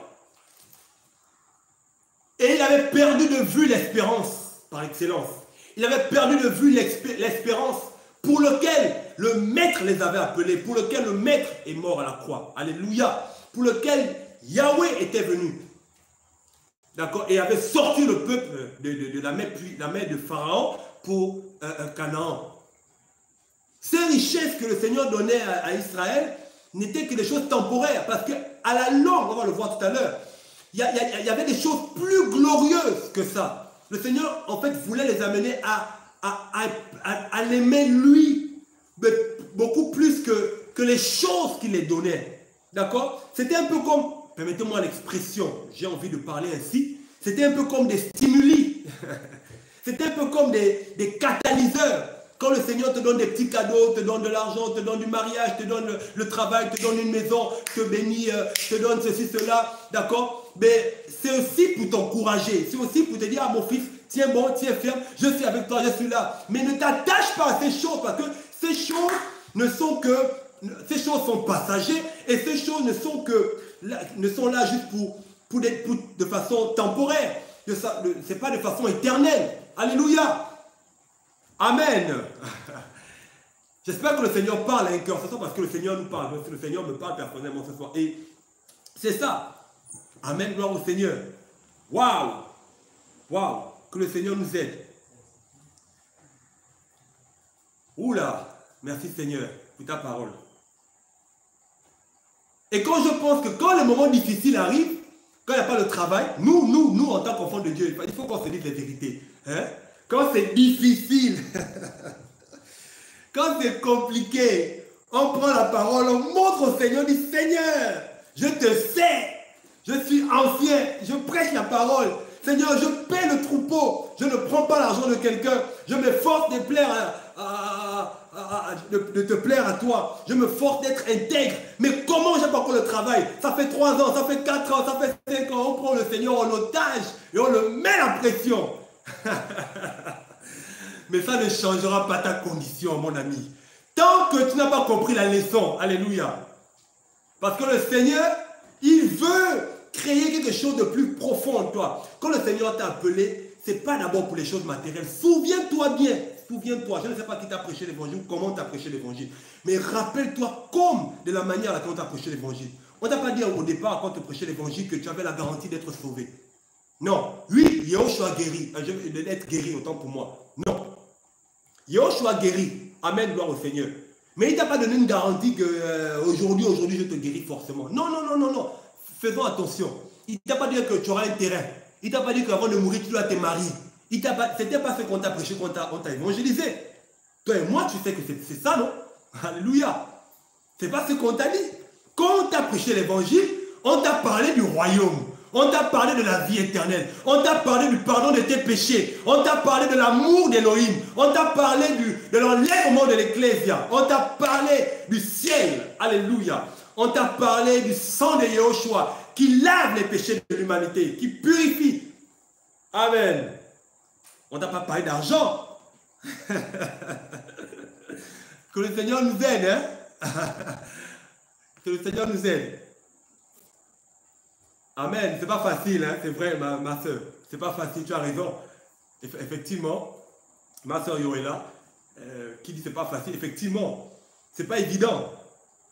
A: Et il avait perdu de vue l'espérance, par excellence. Il avait perdu de vue l'espérance pour lequel le maître les avait appelés, pour lequel le maître est mort à la croix. Alléluia. Pour lequel Yahweh était venu. D'accord? Et avait sorti le peuple de la main de Pharaon pour Canaan. Ces richesses que le Seigneur donnait à Israël n'étaient que des choses temporaires. Parce qu'à la longue, on va le voir tout à l'heure, il y avait des choses plus glorieuses que ça. Le Seigneur, en fait, voulait les amener à l'aimer lui, mais beaucoup plus que les choses qu'il les donnait. D'accord? C'était un peu comme, permettez-moi l'expression, j'ai envie de parler ainsi, c'était un peu comme des stimuli. C'était un peu comme des catalyseurs. Quand le Seigneur te donne des petits cadeaux, te donne de l'argent, te donne du mariage, te donne le travail, te donne une maison, te bénit, te donne ceci, cela, d'accord? Mais c'est aussi pour t'encourager. C'est aussi pour te dire, ah mon fils, tiens bon, tiens ferme, je suis avec toi, je suis là. Mais ne t'attache pas à ces choses, parce que ces choses ne sont que, ces choses sont passagères, et ces choses ne sont là juste de façon temporaire. Ce n'est pas de façon éternelle. Alléluia. Amen. J'espère que le Seigneur parle à un cœur ce soir, parce que le Seigneur nous parle. Parce que le Seigneur me parle personnellement ce soir. Et c'est ça. Amen, gloire au Seigneur. Waouh. Waouh. Que le Seigneur nous aide. Oula. Merci Seigneur pour ta parole. Et quand je pense que quand les moments difficiles arrivent, quand il n'y a pas de travail, nous en tant qu'enfants de Dieu, il faut qu'on se dise les vérités. Hein? Quand c'est difficile, quand c'est compliqué, on prend la parole, on montre au Seigneur, on dit Seigneur, je te sais, je suis ancien, je prêche la parole. Seigneur, je paie le troupeau, je ne prends pas l'argent de quelqu'un, je m'efforce de plaire de te plaire à toi, je me force d'être intègre. Mais comment j'ai pas encore le travail? Ça fait 3 ans, ça fait 4 ans, ça fait 5 ans, on prend le Seigneur en otage et on le met la pression. Mais ça ne changera pas ta condition, mon ami. Tant que tu n'as pas compris la leçon, alléluia. Parce que le Seigneur, il veut créer quelque chose de plus profond en toi. Quand le Seigneur t'a appelé, ce n'est pas d'abord pour les choses matérielles. Souviens-toi bien. Souviens-toi, je ne sais pas qui t'a prêché l'évangile, comment t'a prêché l'évangile. Mais rappelle-toi comme de la manière à laquelle on t'a prêché l'évangile. On ne t'a pas dit au départ, quand on te prêchait l'évangile, que tu avais la garantie d'être sauvé. Non. Oui, Yahushua guéri. D'être guéri, autant pour moi. Non. Yahushua guéri. Amen, gloire au Seigneur. Mais il ne t'a pas donné une garantie que aujourd'hui, je te guéris forcément. Non, non, non, non, non. Faisons attention. Il ne t'a pas dit que tu auras un terrain. Il ne t'a pas dit qu'avant de mourir, tu dois te marier. Ce n'était pas ce qu'on t'a prêché, qu'on t'a évangélisé. Toi et moi, tu sais que c'est ça, non? Alléluia. Ce n'est pas ce qu'on t'a dit. Quand on t'a prêché l'évangile, on t'a parlé du royaume. On t'a parlé de la vie éternelle. On t'a parlé du pardon de tes péchés. On t'a parlé de l'amour d'Élohim. On t'a parlé de l'enlèvement de l'Ecclésia. On t'a parlé du ciel. Alléluia. On t'a parlé du sang de Yahushua qui lave les péchés de l'humanité, qui purifie. Amen. On t'a pas parlé d'argent. Que le Seigneur nous aide. Hein? Que le Seigneur nous aide. Amen. C'est pas facile, hein? C'est vrai, ma soeur. C'est pas facile, tu as raison. Effectivement, ma soeur Yoéla, qui dit c'est pas facile, effectivement, c'est pas évident.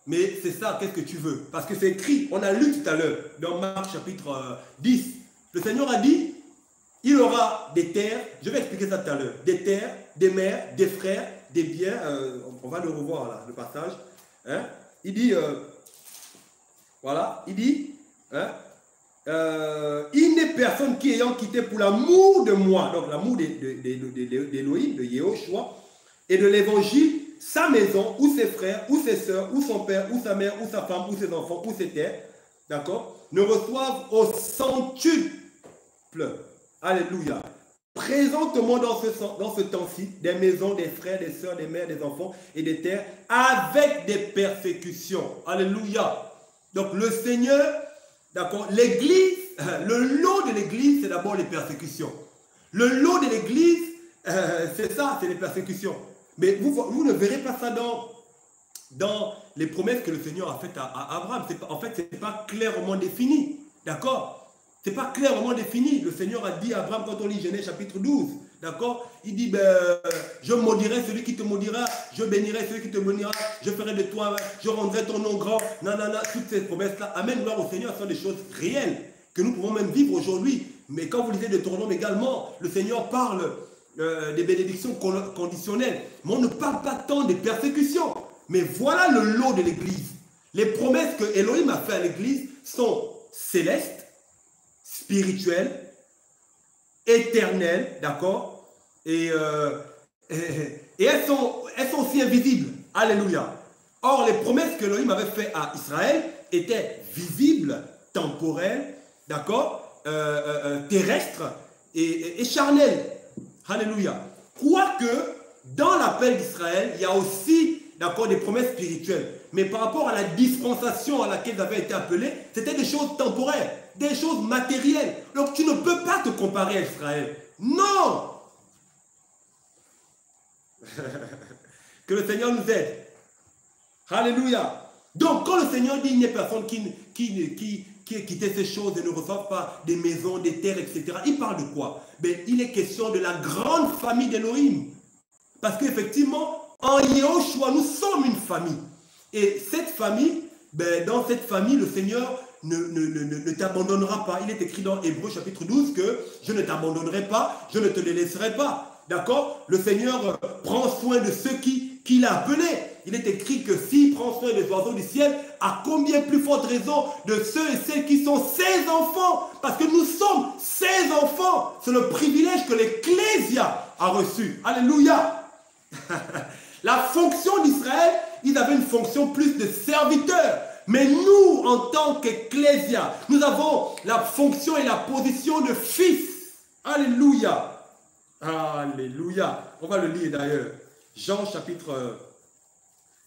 A: Mais c'est ça, qu'est-ce que tu veux? Parce que c'est écrit, on a lu tout à l'heure, dans Marc chapitre 10. Le Seigneur a dit, il aura des terres, je vais expliquer ça tout à l'heure, des terres, des mères, des frères, des biens, on va le revoir là, le passage. Hein? Il dit, voilà, il dit, hein, il n'est personne qui ayant quitté pour l'amour de moi, donc l'amour d'Élohim, de Yahushua, et de l'évangile, sa maison, ou ses frères, ou ses soeurs, ou son père, ou sa mère, ou sa femme, ou ses enfants, ou ses terres, d'accord, ne reçoivent au centuple. Alléluia. Présentement dans ce temps-ci, des maisons, des frères, des soeurs, des mères, des enfants et des terres, avec des persécutions. Alléluia. Donc le Seigneur, d'accord, l'église, le lot de l'église, c'est d'abord les persécutions. Le lot de l'église, c'est ça, c'est les persécutions. Mais vous ne verrez pas ça dans les promesses que le Seigneur a faites à Abraham. En fait, ce n'est pas clairement défini. D'accord? Ce n'est pas clairement défini. Le Seigneur a dit à Abraham, quand on lit Genèse chapitre 12, d'accord? Il dit, je maudirai celui qui te maudira, je bénirai celui qui te bénira, je ferai de toi, je rendrai ton nom grand. Non, non, non, toutes ces promesses-là. Amen, gloire au Seigneur, sont des choses réelles que nous pouvons même vivre aujourd'hui. Mais quand vous lisez Deutéronome également, le Seigneur parle des bénédictions conditionnelles. Mais on ne parle pas tant des persécutions. Mais voilà le lot de l'Église. Les promesses que Elohim a fait à l'Église sont célestes, spirituelles, éternelles, d'accord, et elles sont aussi invisibles. Alléluia. Or, les promesses que Elohim avait faites à Israël étaient visibles, temporelles, d'accord, terrestres et charnelles. Alléluia. Quoique dans l'appel d'Israël, il y a aussi, d'accord, des promesses spirituelles. Mais par rapport à la dispensation à laquelle ils avaient été appelés, c'était des choses temporaires, des choses matérielles. Donc tu ne peux pas te comparer à Israël. Non! Que le Seigneur nous aide. Alléluia. Donc quand le Seigneur dit il n'y a personne qui ait quitté ces choses et ne reçoive pas des maisons, des terres, etc. Il parle de quoi? Ben, il est question de la grande famille d'Élohim. Parce qu'effectivement, en Yehoshua, nous sommes une famille. Et cette famille, ben, dans cette famille, le Seigneur ne t'abandonnera pas. Il est écrit dans Hébreux chapitre 12 que je ne t'abandonnerai pas, je ne te les laisserai pas. D'accord? Le Seigneur prend soin de ceux qu'il a appelés. Il est écrit que s'il prend soin des oiseaux du ciel, à combien plus forte raison de ceux et celles qui sont ses enfants? Parce que nous sommes ses enfants. C'est le privilège que l'Ecclésia a reçu. Alléluia. La fonction d'Israël, ils avaient une fonction plus de serviteur. Mais nous, en tant qu'Ecclésia, nous avons la fonction et la position de fils. Alléluia. Alléluia. On va le lire d'ailleurs. Jean chapitre...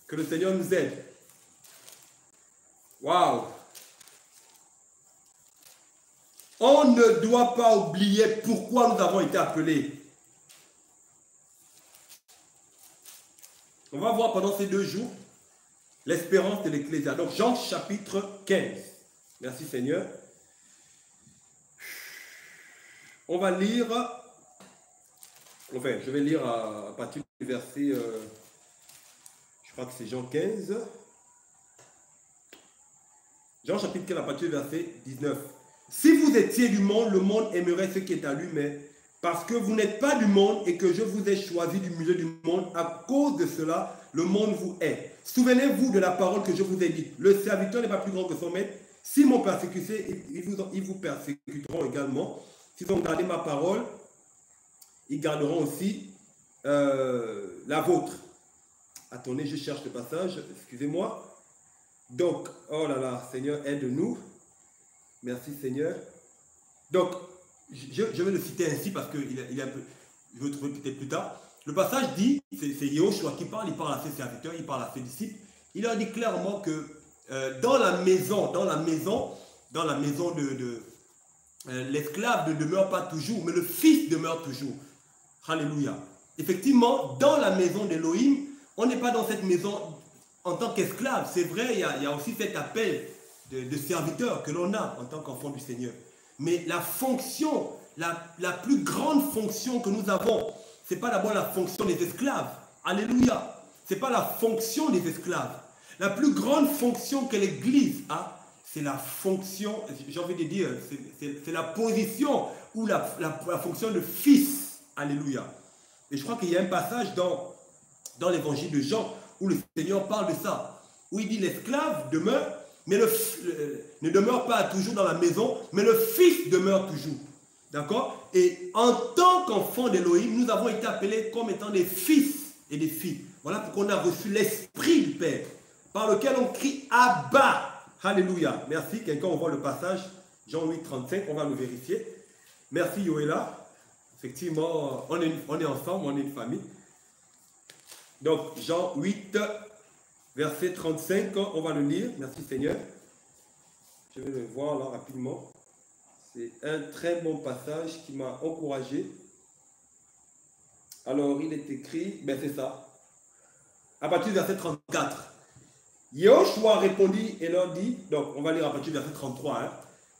A: que le Seigneur nous aide. Waouh. On ne doit pas oublier pourquoi nous avons été appelés. On va voir pendant ces 2 jours l'espérance de l'Ecclésia. Donc Jean chapitre 15. Merci Seigneur. On va lire... Enfin, je vais lire à partir du verset... je crois que c'est Jean 15. Jean chapitre 15 à partir du verset 19. Si vous étiez du monde, le monde aimerait ce qui est à lui, mais parce que vous n'êtes pas du monde et que je vous ai choisi du milieu du monde, à cause de cela, le monde vous hait. Souvenez-vous de la parole que je vous ai dite. Le serviteur n'est pas plus grand que son maître. S'ils m'ont persécuté, ils vous persécuteront également. S'ils ont gardé ma parole, ils garderont aussi la vôtre. Attendez, je cherche le passage, excusez-moi. Donc, oh là là, Seigneur, aide-nous. Merci Seigneur. Donc, je vais le citer ainsi parce qu'il est un peu, je vais le trouver peut-être plus tard. Le passage dit, c'est Yehoshua qui parle, il parle à ses serviteurs, il parle à ses disciples. Il leur dit clairement que dans la maison de l'esclave ne demeure pas toujours, mais le fils demeure toujours. Alléluia. Effectivement, dans la maison d'Élohim, on n'est pas dans cette maison en tant qu'esclave. C'est vrai, il y a aussi cet appel de serviteur que l'on a en tant qu'enfant du Seigneur. Mais la fonction, la plus grande fonction que nous avons, ce n'est pas d'abord la fonction des esclaves. Alléluia. Ce n'est pas la fonction des esclaves. La plus grande fonction que l'Église a, c'est la fonction, j'ai envie de dire, c'est la position ou la fonction de fils. Alléluia. Et je crois qu'il y a un passage dans l'évangile de Jean où le Seigneur parle de ça. Où il dit l'esclave demeure, mais ne demeure pas toujours dans la maison, mais le fils demeure toujours. D'accord? Et en tant qu'enfant d'Élohim, nous avons été appelés comme étant des fils et des filles. Voilà pourquoi on a reçu l'esprit du Père, par lequel on crie Abba. Alléluia. Merci. Quelqu'un envoie le passage, Jean 8, 35, on va le vérifier. Merci Yoéla. Effectivement, on est ensemble, on est une famille. Donc, Jean 8, verset 35, on va le lire. Merci Seigneur. Je vais le voir là rapidement. C'est un très bon passage qui m'a encouragé. Alors, il est écrit, ben c'est ça. À partir du verset 34. Yehoshua répondit et leur dit, donc on va lire à partir du verset 33, hein,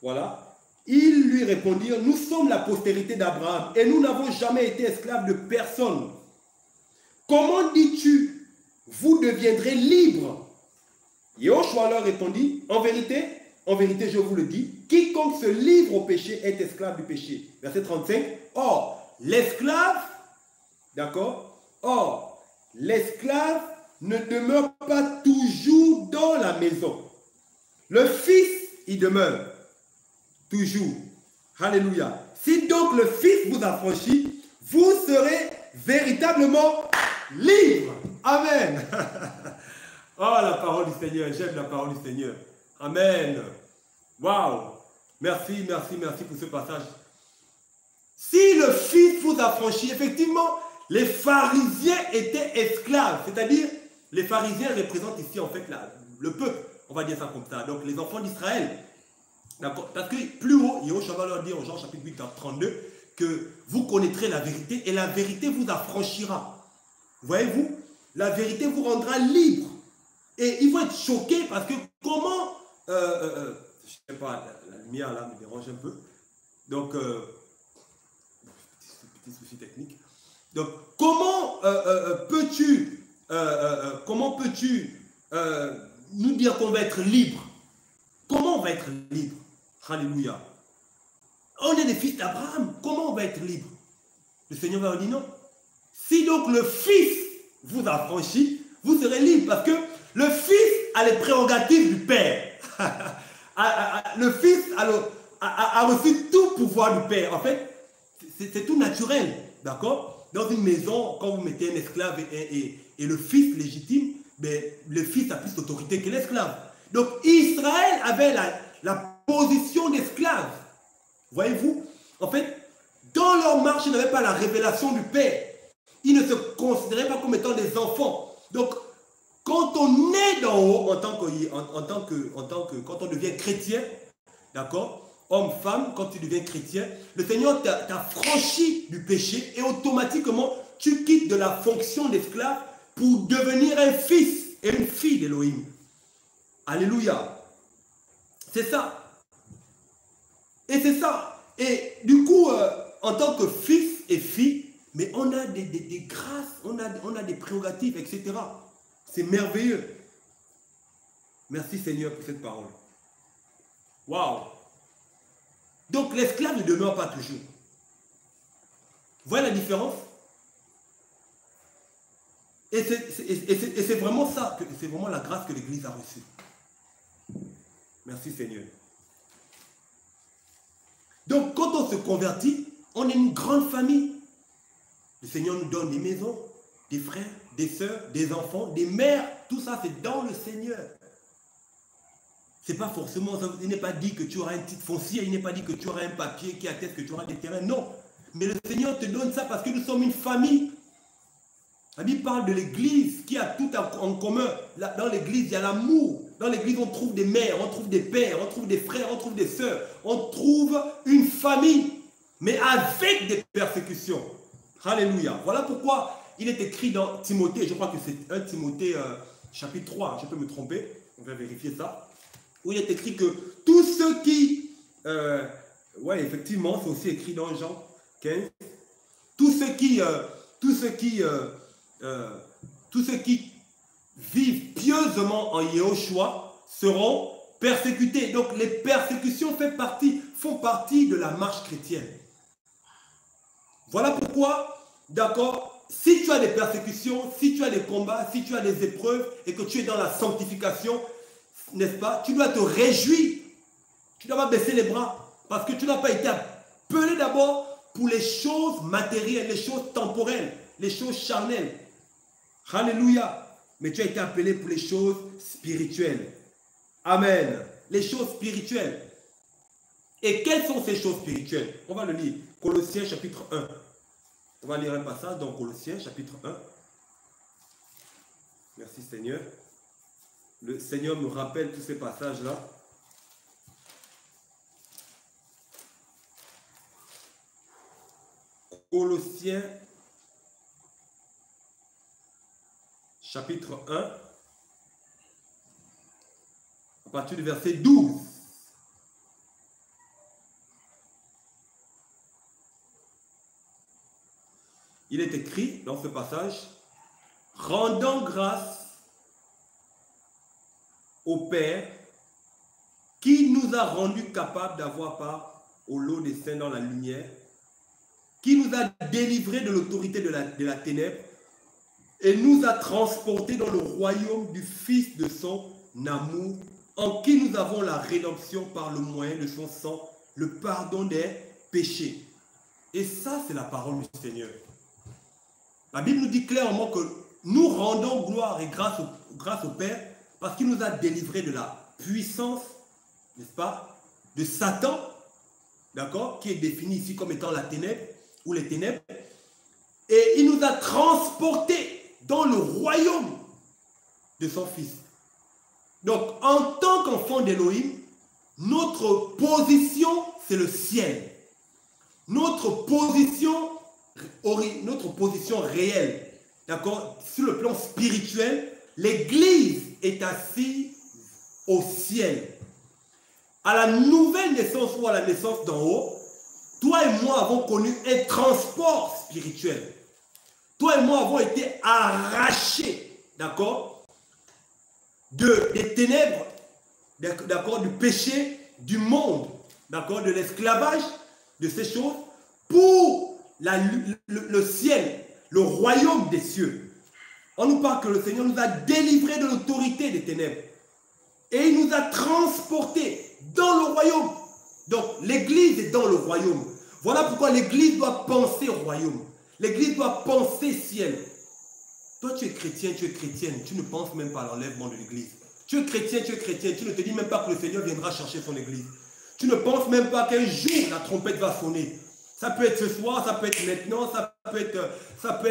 A: voilà. Ils lui répondirent, nous sommes la postérité d'Abraham et nous n'avons jamais été esclaves de personne. Comment dis-tu, vous deviendrez libres? Yehoshua leur répondit, en vérité, je vous le dis, quiconque se livre au péché est esclave du péché. Verset 35, or, l'esclave, d'accord, or, l'esclave ne demeure pas toujours dans la maison. Le fils y demeure toujours. Alléluia. Si donc le fils vous affranchit, vous serez véritablement libre. Amen. Oh, la parole du Seigneur. J'aime la parole du Seigneur. Amen. Waouh. Merci, merci, merci pour ce passage. Si le fils vous affranchit, effectivement, Les pharisiens étaient esclaves, c'est-à-dire les pharisiens représentent ici en fait le peuple, on va dire ça comme ça, donc les enfants d'Israël. Parce que plus haut, Yahushua va leur dire en Jean chapitre 8, 32, que vous connaîtrez la vérité et la vérité vous affranchira. Voyez-vous, la vérité vous rendra libre. Et ils vont être choqués parce que comment, je ne sais pas, la lumière là me dérange un peu. Donc, petit souci technique. Donc, comment peux-tu nous dire qu'on va être libre? Comment on va être libre? Alléluia. On est des fils d'Abraham. Comment on va être libre? Le Seigneur va dire non. Si donc le Fils vous affranchit, vous serez libre parce que le Fils a les prérogatives du Père. Le Fils a reçu tout pouvoir du Père. En fait, c'est tout naturel. D'accord? Dans une maison, quand vous mettez un esclave et le fils légitime, ben, le fils a plus d'autorité que l'esclave. Donc Israël avait la position d'esclave. Voyez-vous? En fait, dans leur marche, ils n'avaient pas la révélation du Père. Ils ne se considéraient pas comme étant des enfants. Donc, quand on est d'en haut, quand on devient chrétien, d'accord? Homme, femme, quand tu deviens chrétien, le Seigneur t'a franchi du péché et automatiquement, tu quittes de la fonction d'esclave pour devenir un fils et une fille d'Élohim. Alléluia. C'est ça. Et c'est ça. Et du coup, en tant que fils et fille, mais on a des grâces, on a des prérogatives, etc. C'est merveilleux. Merci Seigneur pour cette parole. Waouh. Donc l'esclave ne demeure pas toujours. Vous voyez la différence? Et c'est vraiment ça, c'est vraiment la grâce que l'Église a reçue. Merci Seigneur. Donc quand on se convertit, on est une grande famille. Le Seigneur nous donne des maisons, des frères, des sœurs, des enfants, des mères. Tout ça, c'est dans le Seigneur. Ce n'est pas forcément, il n'est pas dit que tu auras un titre foncier, il n'est pas dit que tu auras un papier qui atteste que tu auras des terrains. Non. Mais le Seigneur te donne ça parce que nous sommes une famille. La Bible parle de l'Église qui a tout en commun. Dans l'Église, il y a l'amour. Dans l'Église, on trouve des mères, on trouve des pères, on trouve des frères, on trouve des sœurs. On trouve une famille, mais avec des persécutions. Alléluia. Voilà pourquoi il est écrit dans Timothée, je crois que c'est 1 Timothée chapitre 3, je peux me tromper, on va vérifier ça, où il est écrit que tous ceux qui... ouais, effectivement, c'est aussi écrit dans Jean 15. Tous ceux qui vivent pieusement en Yahushua seront persécutés. Donc les persécutions font partie de la marche chrétienne. Voilà pourquoi, d'accord, si tu as des persécutions, si tu as des combats, si tu as des épreuves et que tu es dans la sanctification, n'est-ce pas, tu dois te réjouir. Tu ne dois pas baisser les bras parce que tu n'as pas été appelé d'abord pour les choses matérielles, les choses temporelles, les choses charnelles. Alléluia. Mais tu as été appelé pour les choses spirituelles. Amen. Les choses spirituelles. Et quelles sont ces choses spirituelles? On va le lire. Colossiens chapitre 1. On va lire un passage dans Colossiens chapitre 1. Merci Seigneur. Le Seigneur me rappelle tous ces passages-là. Colossiens chapitre 1. À partir du verset 12. Il est écrit dans ce passage, rendant grâce au Père qui nous a rendus capables d'avoir part au lot des saints dans la lumière, qui nous a délivrés de l'autorité de la ténèbre et nous a transportés dans le royaume du Fils de son amour, en qui nous avons la rédemption par le moyen de son sang, le pardon des péchés. Et ça, c'est la parole du Seigneur. La Bible nous dit clairement que nous rendons gloire et grâce au Père parce qu'il nous a délivrés de la puissance, n'est-ce pas, de Satan, d'accord, qui est défini ici comme étant la ténèbre ou les ténèbres, Et il nous a transportés dans le royaume de son Fils. Donc, en tant qu'enfant d'Élohim, notre position, c'est le ciel. Notre position réelle, d'accord, sur le plan spirituel, l'Église est assise au ciel. À la nouvelle naissance ou à la naissance d'en haut, toi et moi avons connu un transport spirituel. Toi et moi avons été arrachés, d'accord, des ténèbres, d'accord, du péché, du monde, d'accord, de l'esclavage, de ces choses, pour le ciel, le royaume des cieux. On nous parle que le Seigneur nous a délivrés de l'autorité des ténèbres. Et il nous a transportés dans le royaume. Donc, l'Église est dans le royaume. Voilà pourquoi l'Église doit penser royaume. L'Église doit penser ciel. Toi, tu es chrétien, tu es chrétienne. Tu ne penses même pas à l'enlèvement de l'Église. Tu es chrétien, tu es chrétien. Tu ne te dis même pas que le Seigneur viendra chercher son Église. Tu ne penses même pas qu'un jour, la trompette va sonner. Ça peut être ce soir, ça peut être maintenant, ça peut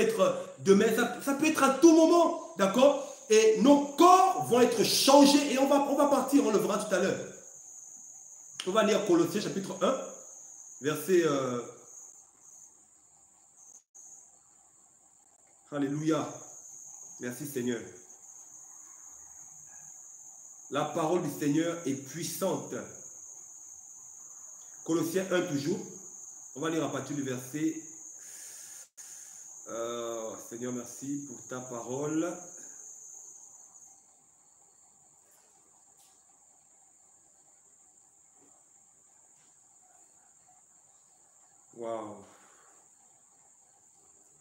A: être demain, ça peut être à tout moment. D'accord? Et nos corps vont être changés et on va partir, on le verra tout à l'heure. On va lire Colossiens chapitre 1, verset... Alléluia. Merci Seigneur. La parole du Seigneur est puissante. Colossiens 1 toujours. On va lire à partir du verset. Seigneur, merci pour ta parole. Waouh.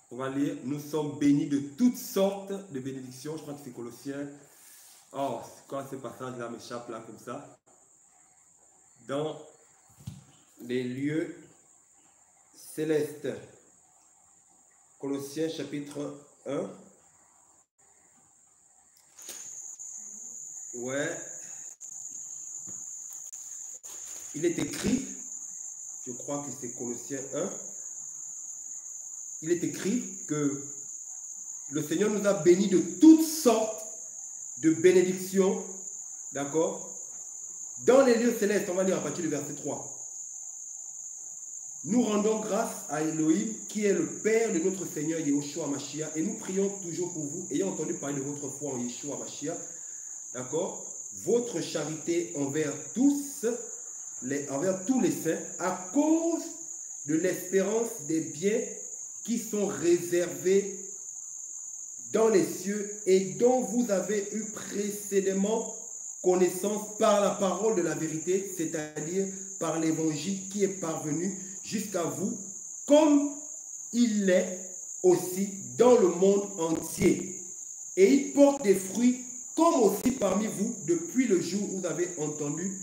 A: On va lire. Nous sommes bénis de toutes sortes de bénédictions. Je crois que c'est Colossiens. Oh, quand ce passage-là m'échappe là comme ça. Dans les lieux célestes. Colossiens chapitre 1. Ouais. Il est écrit, je crois que c'est Colossiens 1. Il est écrit que le Seigneur nous a bénis de toutes sortes de bénédictions, d'accord, dans les lieux célestes. On va lire à partir du verset 3. Nous rendons grâce à Elohim, qui est le Père de notre Seigneur Yeshua Mashiach, et nous prions toujours pour vous, ayant entendu parler de votre foi en Yeshua Mashiach, d'accord, votre charité envers tous les saints, à cause de l'espérance des biens qui sont réservés dans les cieux et dont vous avez eu précédemment connaissance par la parole de la vérité, c'est-à-dire par l'évangile qui est parvenu jusqu'à vous, comme il l'est aussi dans le monde entier. Et il porte des fruits, comme aussi parmi vous, depuis le jour où vous avez entendu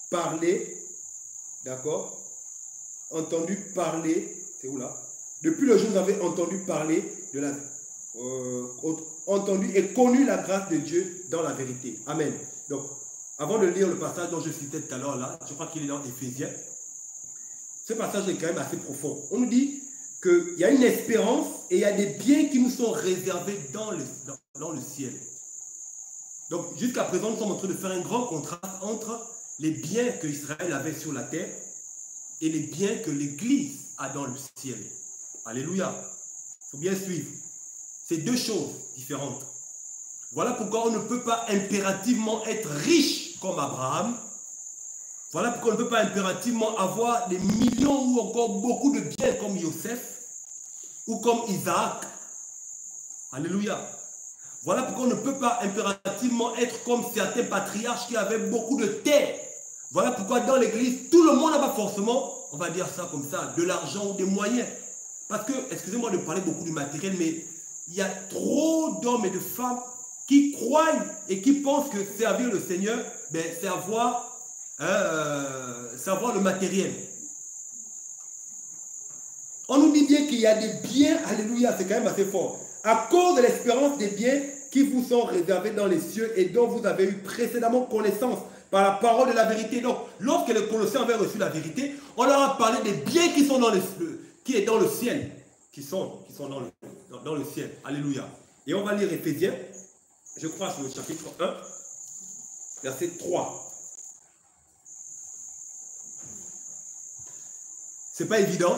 A: parler, d'accord? Entendu parler, c'est où là? Depuis le jour où vous avez entendu parler de la entendu et connu la grâce de Dieu dans la vérité. Amen. Donc, avant de lire le passage dont je citais tout à l'heure là, je crois qu'il est dans Éphésiens. Ce passage est quand même assez profond. On nous dit qu'il y a une espérance et il y a des biens qui nous sont réservés dans le ciel. Donc, jusqu'à présent, nous sommes en train de faire un grand contraste entre les biens que Israël avait sur la terre et les biens que l'Église a dans le ciel. Alléluia. Il faut bien suivre. C'est deux choses différentes. Voilà pourquoi on ne peut pas impérativement être riche comme Abraham. Voilà pourquoi on ne peut pas impérativement avoir des millions ou encore beaucoup de biens comme Joseph ou comme Isaac. Alléluia. Voilà pourquoi on ne peut pas impérativement être comme certains patriarches qui avaient beaucoup de terres. Voilà pourquoi dans l'église, tout le monde n'a pas forcément, on va dire ça comme ça, de l'argent ou des moyens. Parce que, excusez-moi de parler beaucoup du matériel, mais il y a trop d'hommes et de femmes qui croient et qui pensent que servir le Seigneur, ben, c'est avoir le matériel. On nous dit bien qu'il y a des biens, alléluia, c'est quand même assez fort, à cause de l'espérance des biens qui vous sont réservés dans les cieux et dont vous avez eu précédemment connaissance par la parole de la vérité. Donc, lorsque les Colossiens avaient reçu la vérité, on leur a parlé des biens qui sont qui est dans le ciel. qui sont dans le ciel. Alléluia. Et on va lire Éphésiens, je crois, sur le chapitre 1, verset 3. C'est pas évident.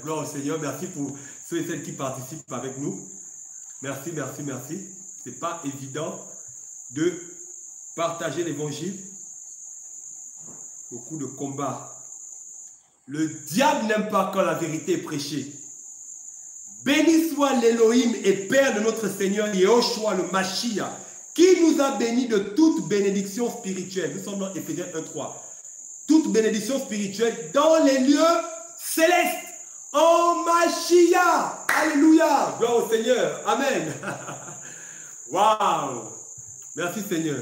A: Gloire au Seigneur. Merci pour ceux et celles qui participent avec nous. Merci, merci, merci. C'est pas évident de partager l'évangile. Beaucoup de combats. Le diable n'aime pas quand la vérité est prêchée. Béni soit l'Élohim et Père de notre Seigneur Yehoshua le Mashiach, qui nous a bénis de toute bénédiction spirituelle. Nous sommes dans Éphésiens 1:3. Toute bénédiction spirituelle dans les lieux célestes. En Mashiach. Alléluia. Gloire au Seigneur. Amen. Waouh. Merci Seigneur.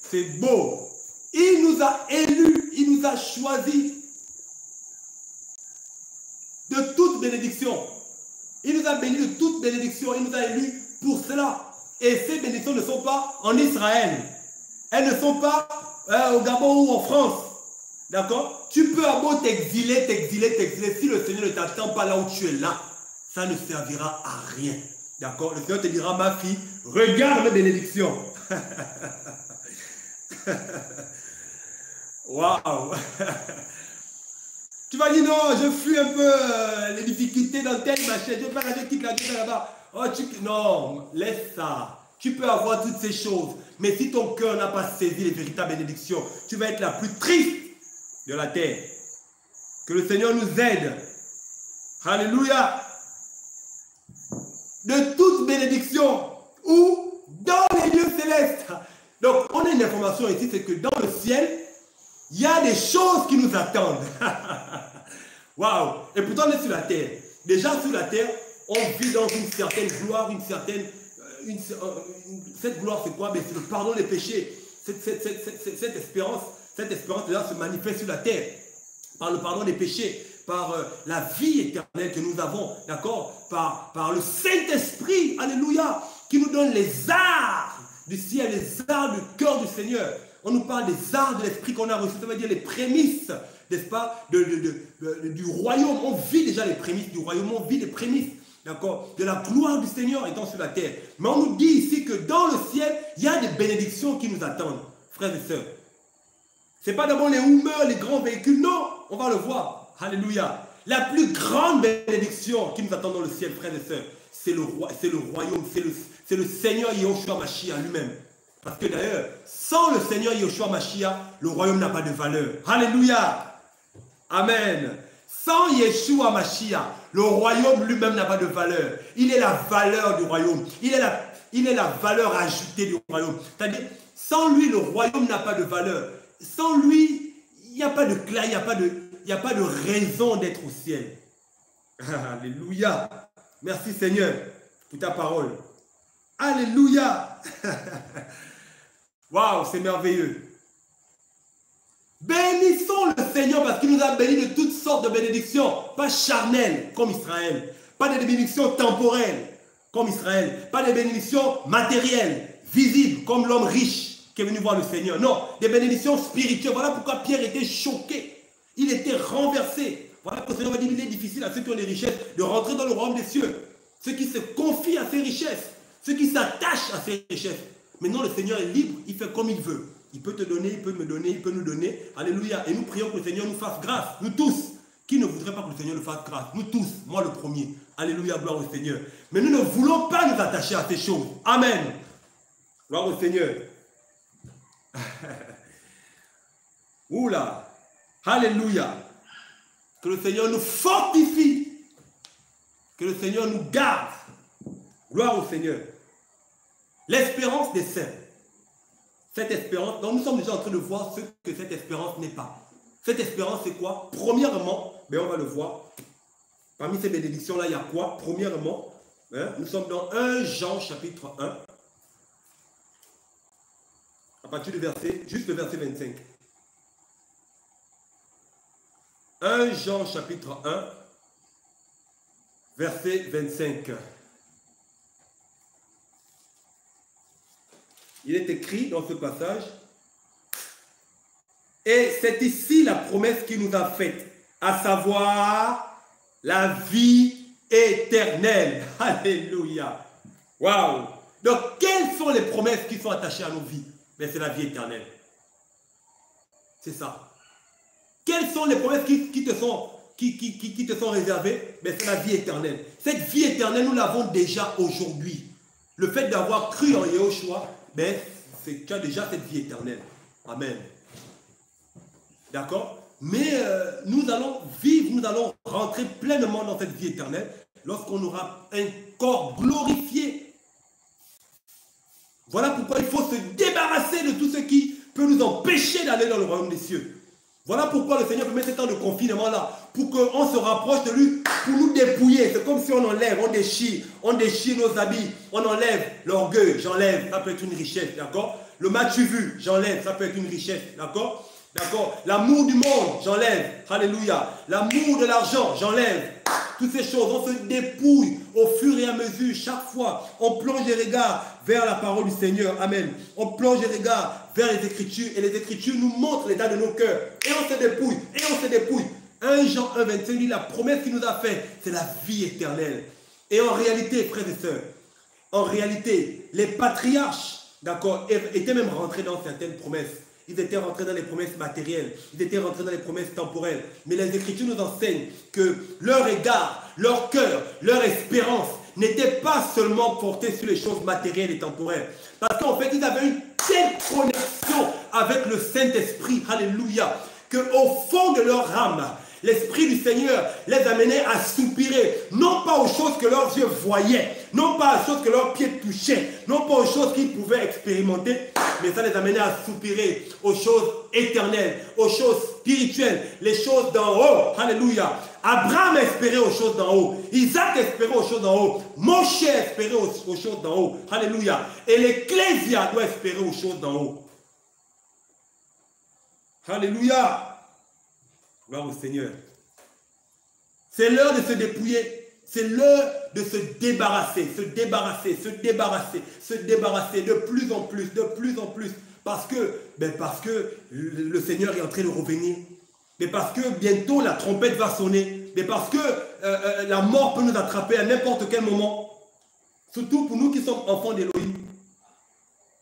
A: C'est beau. Il nous a élus. Il nous a choisis. De toute bénédiction. Il nous a bénis de toute bénédiction. Il nous a élus pour cela. Et ces bénédictions ne sont pas en Israël. Elles ne sont pas au Gabon ou en France. D'accord? Tu peux avoir t'exiler. Si le Seigneur ne t'attend pas là où tu es là, ça ne servira à rien. D'accord? Le Seigneur te dira, ma fille, regarde mes bénédictions. Waouh! Tu vas dire, non, je fuis un peu les difficultés dans telle machine. Je vais faire la quitte là-bas. Oh, non, laisse ça. Tu peux avoir toutes ces choses. Mais si ton cœur n'a pas saisi les véritables bénédictions, tu vas être la plus triste de la terre. Que le Seigneur nous aide. Alléluia. De toute bénédiction ou dans les lieux célestes. Donc, on a une information ici, c'est que dans le ciel, il y a des choses qui nous attendent. Waouh! Et pourtant, on est sur la terre. Déjà, sur la terre, on vit dans une certaine gloire, cette gloire, c'est quoi? C'est le pardon des péchés. Cette espérance déjà se manifeste sur la terre. Par le pardon des péchés, par la vie éternelle que nous avons, d'accord? Par le Saint-Esprit, alléluia, qui nous donne les arts du ciel, les arts du cœur du Seigneur. On nous parle des arts de l'esprit qu'on a reçus, ça veut dire les prémices, n'est-ce pas, du royaume. On vit déjà les prémices du royaume, on vit les prémices, d'accord, de la gloire du Seigneur étant sur la terre. Mais on nous dit ici que dans le ciel, il y a des bénédictions qui nous attendent, frères et sœurs. Ce n'est pas d'abord les humeurs, les grands véhicules, non, on va le voir. Alléluia. La plus grande bénédiction qui nous attend dans le ciel, frères et sœurs, c'est le royaume, c'est le Seigneur Yehoshua Mashiach lui-même. Parce que d'ailleurs, sans le Seigneur Yehoshua Mashiach, le royaume n'a pas de valeur. Alléluia. Amen. Sans Yeshua Mashiach, le royaume lui-même n'a pas de valeur. Il est la valeur du royaume. Il est la valeur ajoutée du royaume. C'est-à-dire, sans lui, le royaume n'a pas de valeur. Sans lui, il n'y a pas de classe, il n'y a pas de raison d'être au ciel. Alléluia. Merci Seigneur pour ta parole. Alléluia. Waouh, c'est merveilleux. Bénissons le Seigneur parce qu'il nous a bénis de toutes sortes de bénédictions. Pas charnelles comme Israël. Pas des bénédictions temporelles comme Israël. Pas des bénédictions matérielles, visibles comme l'homme riche qui est venu voir le Seigneur. Non, des bénédictions spirituelles. Voilà pourquoi Pierre était choqué. Il était renversé. Voilà pourquoi le Seigneur va dire qu'il est difficile à ceux qui ont des richesses de rentrer dans le royaume des cieux. Ceux qui se confient à ces richesses. Ceux qui s'attachent à ces richesses. Maintenant, le Seigneur est libre. Il fait comme il veut. Il peut te donner, il peut me donner, il peut nous donner. Alléluia. Et nous prions que le Seigneur nous fasse grâce. Nous tous. Qui ne voudrait pas que le Seigneur nous fasse grâce? Nous tous. Moi le premier. Alléluia. Gloire au Seigneur. Mais nous ne voulons pas nous attacher à ces choses. Amen. Gloire au Seigneur. Oula. Alléluia. Que le Seigneur nous fortifie. Que le Seigneur nous garde. Gloire au Seigneur. L'espérance des saints. Cette espérance, donc nous sommes déjà en train de voir ce que cette espérance n'est pas. Cette espérance, c'est quoi? Premièrement, ben on va le voir. Parmi ces bénédictions-là, il y a quoi? Premièrement, nous sommes dans 1 Jean chapitre 1. À partir du verset, juste le verset 25. 1 Jean chapitre 1, verset 25. Il est écrit dans ce passage, et c'est ici la promesse qu'il nous a faite, à savoir La vie éternelle. Alléluia. Waouh. Donc, quelles sont les promesses qui sont attachées à nos vies? Mais c'est la vie éternelle. C'est ça. Quelles sont les promesses qui te sont réservées? Mais c'est la vie éternelle. Cette vie éternelle, nous l'avons déjà aujourd'hui. Le fait d'avoir cru en Yahushua, tu as déjà cette vie éternelle. Amen. D'accord? Mais nous allons vivre, nous allons rentrer pleinement dans cette vie éternelle lorsqu'on aura un corps glorifié. Voilà pourquoi il faut se débarrasser de tout ce qui peut nous empêcher d'aller dans le royaume des cieux. Voilà pourquoi le Seigneur peut mettre ce temps de confinement là, pour qu'on se rapproche de lui, pour nous dépouiller. C'est comme si on enlève, on déchire nos habits, on enlève l'orgueil, j'enlève, ça peut être une richesse, d'accord? Le match vu, j'enlève, ça peut être une richesse, d'accord? D'accord? L'amour du monde, j'enlève, alléluia. L'amour de l'argent, j'enlève. Toutes ces choses, on se dépouille au fur et à mesure, chaque fois, on plonge les regards vers la parole du Seigneur, amen. On plonge les regards vers les Écritures, et les Écritures nous montrent l'état de nos cœurs, et on se dépouille, et on se dépouille. 1 Jean 1,25 dit, la promesse qu'il nous a faite, c'est la vie éternelle. Et en réalité, frères et sœurs, en réalité, les patriarches, d'accord, étaient même rentrés dans certaines promesses. Ils étaient rentrés dans les promesses matérielles, ils étaient rentrés dans les promesses temporelles. Mais les Écritures nous enseignent que leur égard, leur cœur, leur espérance n'était pas seulement porté sur les choses matérielles et temporelles. Parce qu'en fait, ils avaient une telle connexion avec le Saint-Esprit, alléluia, qu'au fond de leur âme, l'Esprit du Seigneur les amenait à soupirer, non pas aux choses que leurs yeux voyaient, non pas aux choses que leurs pieds touchaient, non pas aux choses qu'ils pouvaient expérimenter, mais ça les amenait à soupirer aux choses éternelles, aux choses spirituelles, les choses d'en haut. Alléluia. Abraham espérait aux choses d'en haut. Isaac espérait aux choses d'en haut. Moïse espérait aux choses d'en haut. Alléluia. Et l'Ecclésia doit espérer aux choses d'en haut. Alléluia. Gloire au Seigneur. C'est l'heure de se dépouiller. C'est l'heure de se débarrasser de plus en plus, Parce que le Seigneur est en train de revenir. Mais parce que bientôt la trompette va sonner. Mais parce que la mort peut nous attraper à n'importe quel moment. Surtout pour nous qui sommes enfants d'Élohim.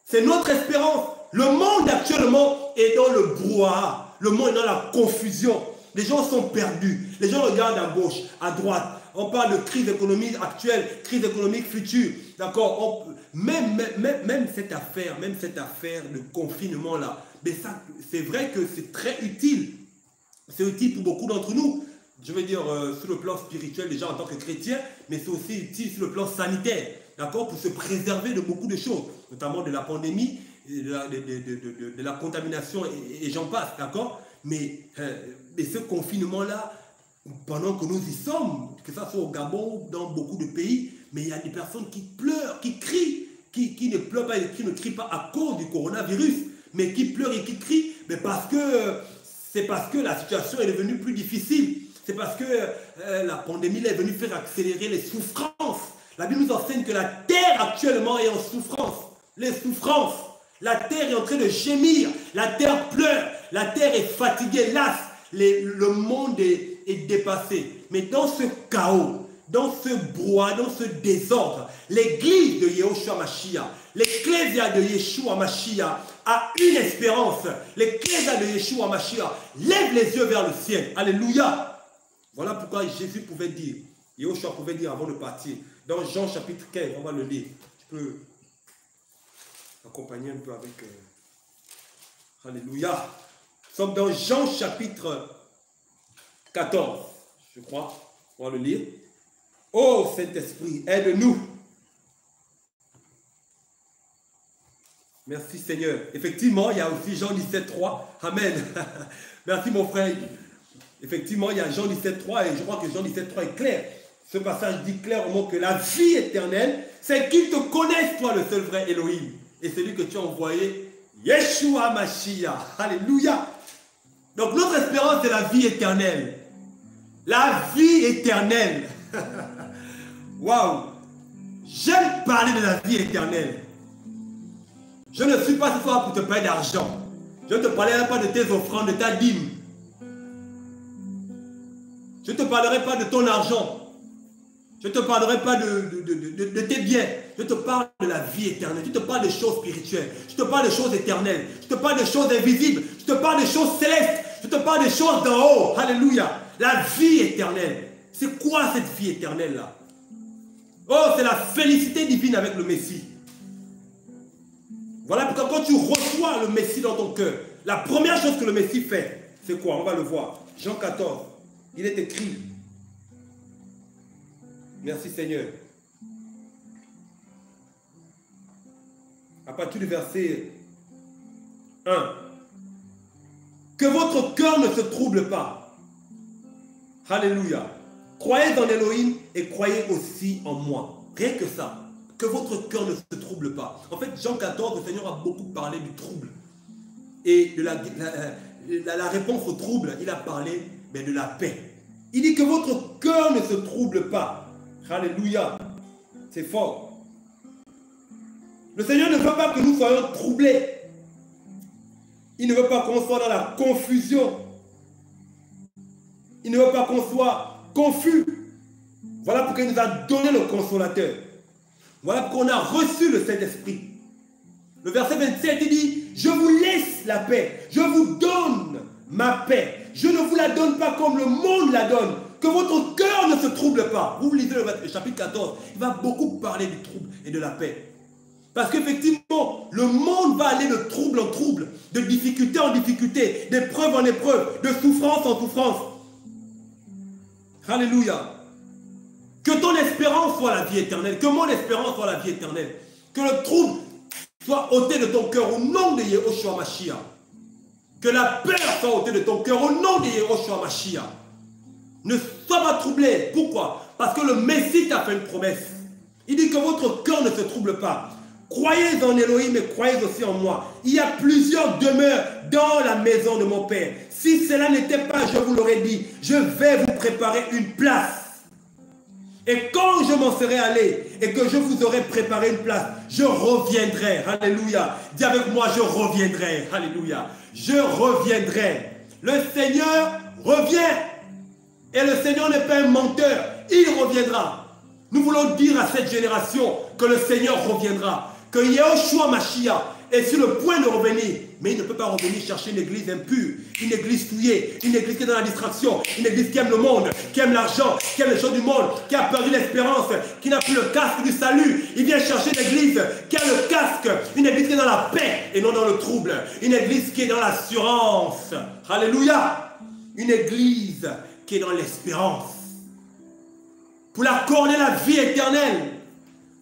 A: C'est notre espérance. Le monde actuellement est dans le brouhaha. Le monde est dans la confusion. Les gens sont perdus. Les gens regardent à gauche, à droite. On parle de crise économique actuelle, crise économique future. D'accord? Même cette affaire de confinement là. Mais ça, c'est vrai que c'est très utile. C'est utile pour beaucoup d'entre nous. Je veux dire, sur le plan spirituel, déjà en tant que chrétien, mais c'est aussi utile sur le plan sanitaire. D'accord? Pour se préserver de beaucoup de choses, notamment de la pandémie, de la contamination et j'en passe. D'accord? Mais ce confinement-là, pendant que nous y sommes, que ce soit au Gabon ou dans beaucoup de pays, mais il y a des personnes qui pleurent, qui crient, qui ne pleurent pas et qui ne crient pas à cause du coronavirus, mais qui pleurent et qui crient, mais c'est parce que la situation est devenue plus difficile. C'est parce que la pandémie est venue faire accélérer les souffrances. La Bible nous enseigne que la terre actuellement est en souffrance. Les souffrances. La terre est en train de gémir. La terre pleure. La terre est fatiguée, lasse. Le monde est dépassé. Mais dans ce chaos, dans ce brouhaha, dans ce désordre, l'église de Yahushua Mashiach, l'ecclésia de Yeshua Mashiach a une espérance. L'ecclésia de Yeshua Mashiach lève les yeux vers le ciel. Alléluia. Voilà pourquoi Jésus pouvait dire, Yahushua pouvait dire avant de partir, dans Jean chapitre 15, on va le lire. Je peux accompagner un peu avec... Alléluia. Nous sommes dans Jean chapitre 14, je crois. On va le lire. Oh Saint-Esprit, aide-nous. Merci Seigneur. Effectivement, il y a aussi Jean 17,3. Amen. Merci mon frère. Effectivement, il y a Jean 17,3 et je crois que Jean 17,3 est clair. Ce passage dit clairement que la vie éternelle, c'est qu'ils te connaissent, toi, le seul vrai Elohim. Et celui que tu as envoyé, Yeshua Mashiach. Alléluia. Donc notre espérance, c'est la vie éternelle. La vie éternelle. Waouh. J'aime parler de la vie éternelle. Je ne suis pas ce soir pour te payer d'argent. Je ne te parlerai pas de tes offrandes, de ta dîme. Je ne te parlerai pas de ton argent. Je ne te parlerai pas de tes biens. Je te parle de la vie éternelle. Je te parle des choses spirituelles. Je te parle des choses éternelles. Je te parle des choses invisibles. Je te parle des choses célestes. Je te parle des choses d'en haut. Alléluia. La vie éternelle. C'est quoi cette vie éternelle-là? Oh, c'est la félicité divine avec le Messie. Voilà pourquoi quand tu reçois le Messie dans ton cœur, la première chose que le Messie fait, c'est quoi? On va le voir. Jean 14. Il est écrit. Merci Seigneur. À partir du verset 1. Que votre cœur ne se trouble pas. Alléluia. Croyez en Elohim et croyez aussi en moi. Rien que ça. Que votre cœur ne se trouble pas. En fait, Jean 14, le Seigneur a beaucoup parlé du trouble. Et de la réponse au trouble, il a parlé de la paix. Il dit que votre cœur ne se trouble pas. Alléluia. C'est fort. Le Seigneur ne veut pas que nous soyons troublés. Il ne veut pas qu'on soit dans la confusion. Il ne veut pas qu'on soit confus. Voilà pourquoi il nous a donné le consolateur. Voilà pourquoi on a reçu le Saint-Esprit. Le verset 27, il dit, je vous laisse la paix. Je vous donne ma paix. Je ne vous la donne pas comme le monde la donne. Que votre cœur ne se trouble pas. Vous lisez le chapitre 14. Il va beaucoup parler du trouble et de la paix. Parce qu'effectivement, le monde va aller de trouble en trouble, de difficulté en difficulté, d'épreuve en épreuve, de souffrance en souffrance. Alléluia. Que ton espérance soit la vie éternelle. Que mon espérance soit la vie éternelle. Que le trouble soit ôté de ton cœur au nom de Yehoshua Mashiach. Que la peur soit ôtée de ton cœur au nom de Yehoshua Mashiach. Ne sois pas troublé. Pourquoi? Parce que le Messie t'a fait une promesse. Il dit que votre cœur ne se trouble pas. Croyez en Elohim et croyez aussi en moi. Il y a plusieurs demeures dans la maison de mon Père. Si cela n'était pas, je vous l'aurais dit, je vais vous préparer une place. Et quand je m'en serai allé et que je vous aurai préparé une place, je reviendrai. Alléluia. Dis avec moi, je reviendrai. Alléluia. Je reviendrai. Le Seigneur revient. Et le Seigneur n'est pas un menteur. Il reviendra. Nous voulons dire à cette génération que le Seigneur reviendra. Que Yehoshua Mashiach est sur le point de revenir. Mais il ne peut pas revenir chercher une église impure, une église souillée, une église qui est dans la distraction, une église qui aime le monde, qui aime l'argent, qui aime les choses du monde, qui a perdu l'espérance, qui n'a plus le casque du salut. Il vient chercher une église qui a le casque, une église qui est dans la paix et non dans le trouble, une église qui est dans l'assurance. Alléluia. Une église qui est dans l'espérance. Pour l'accorder la vie éternelle.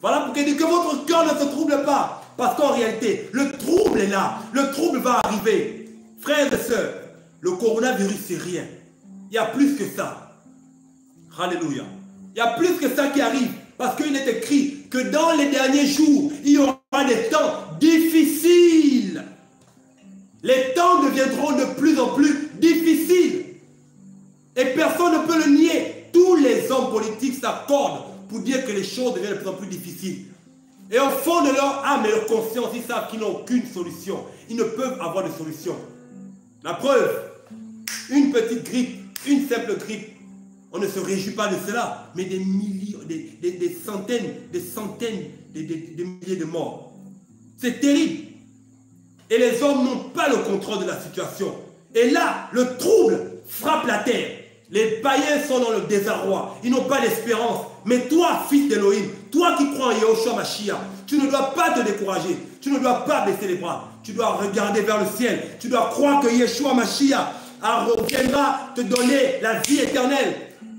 A: Voilà pourquoi il dit que votre cœur ne se trouble pas. Parce qu'en réalité, le trouble est là. Le trouble va arriver. Frères et sœurs, le coronavirus, c'est rien. Il y a plus que ça. Alléluia. Il y a plus que ça qui arrive. Parce qu'il est écrit que dans les derniers jours, il y aura des temps difficiles. Les temps deviendront de plus en plus difficiles. Et personne ne peut le nier. Tous les hommes politiques s'accordent pour dire que les choses deviennent de plus en plus difficiles. Et au fond de leur âme et leur conscience, ils savent qu'ils n'ont aucune solution. Ils ne peuvent avoir de solution. La preuve, une petite grippe, une simple grippe, on ne se réjouit pas de cela, mais des milliers, des centaines, des milliers de morts. C'est terrible. Et les hommes n'ont pas le contrôle de la situation. Et là, le trouble frappe la terre. Les païens sont dans le désarroi. Ils n'ont pas d'espérance. Mais toi, fils d'Elohim, toi qui crois en Yehoshua Mashiach, tu ne dois pas te décourager. Tu ne dois pas baisser les bras. Tu dois regarder vers le ciel. Tu dois croire que Yeshua Mashiach reviendra te donner la vie éternelle.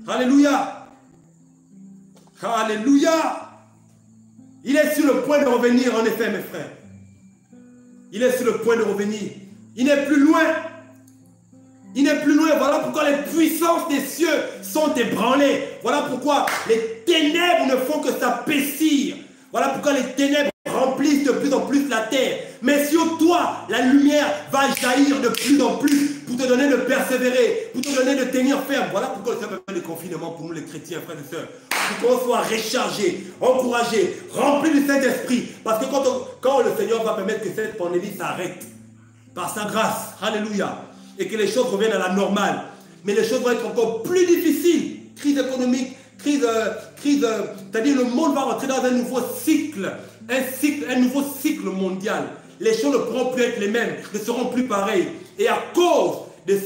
A: Alléluia. Alléluia. Il est sur le point de revenir, en effet, mes frères. Il est sur le point de revenir. Il n'est plus loin. Il n'est plus loin. Voilà pourquoi les puissances des cieux sont ébranlées. Voilà pourquoi les ténèbres ne font que s'apaisir. Voilà pourquoi les ténèbres remplissent de plus en plus la terre. Mais sur toi, la lumière va jaillir de plus en plus pour te donner de persévérer, pour te donner de tenir ferme. Voilà pourquoi le Seigneur fait le confinement pour nous les chrétiens, frères et sœurs. Pour qu'on soit rechargés, encouragés, remplis du Saint-Esprit. Parce que quand le Seigneur va permettre que cette pandémie s'arrête, par sa grâce, alléluia, et que les choses reviennent à la normale, mais les choses vont être encore plus difficiles. Crise économique, c'est-à-dire le monde va rentrer dans un nouveau cycle, un nouveau cycle mondial. Les choses ne pourront plus être les mêmes, ne seront plus pareilles. Et à cause de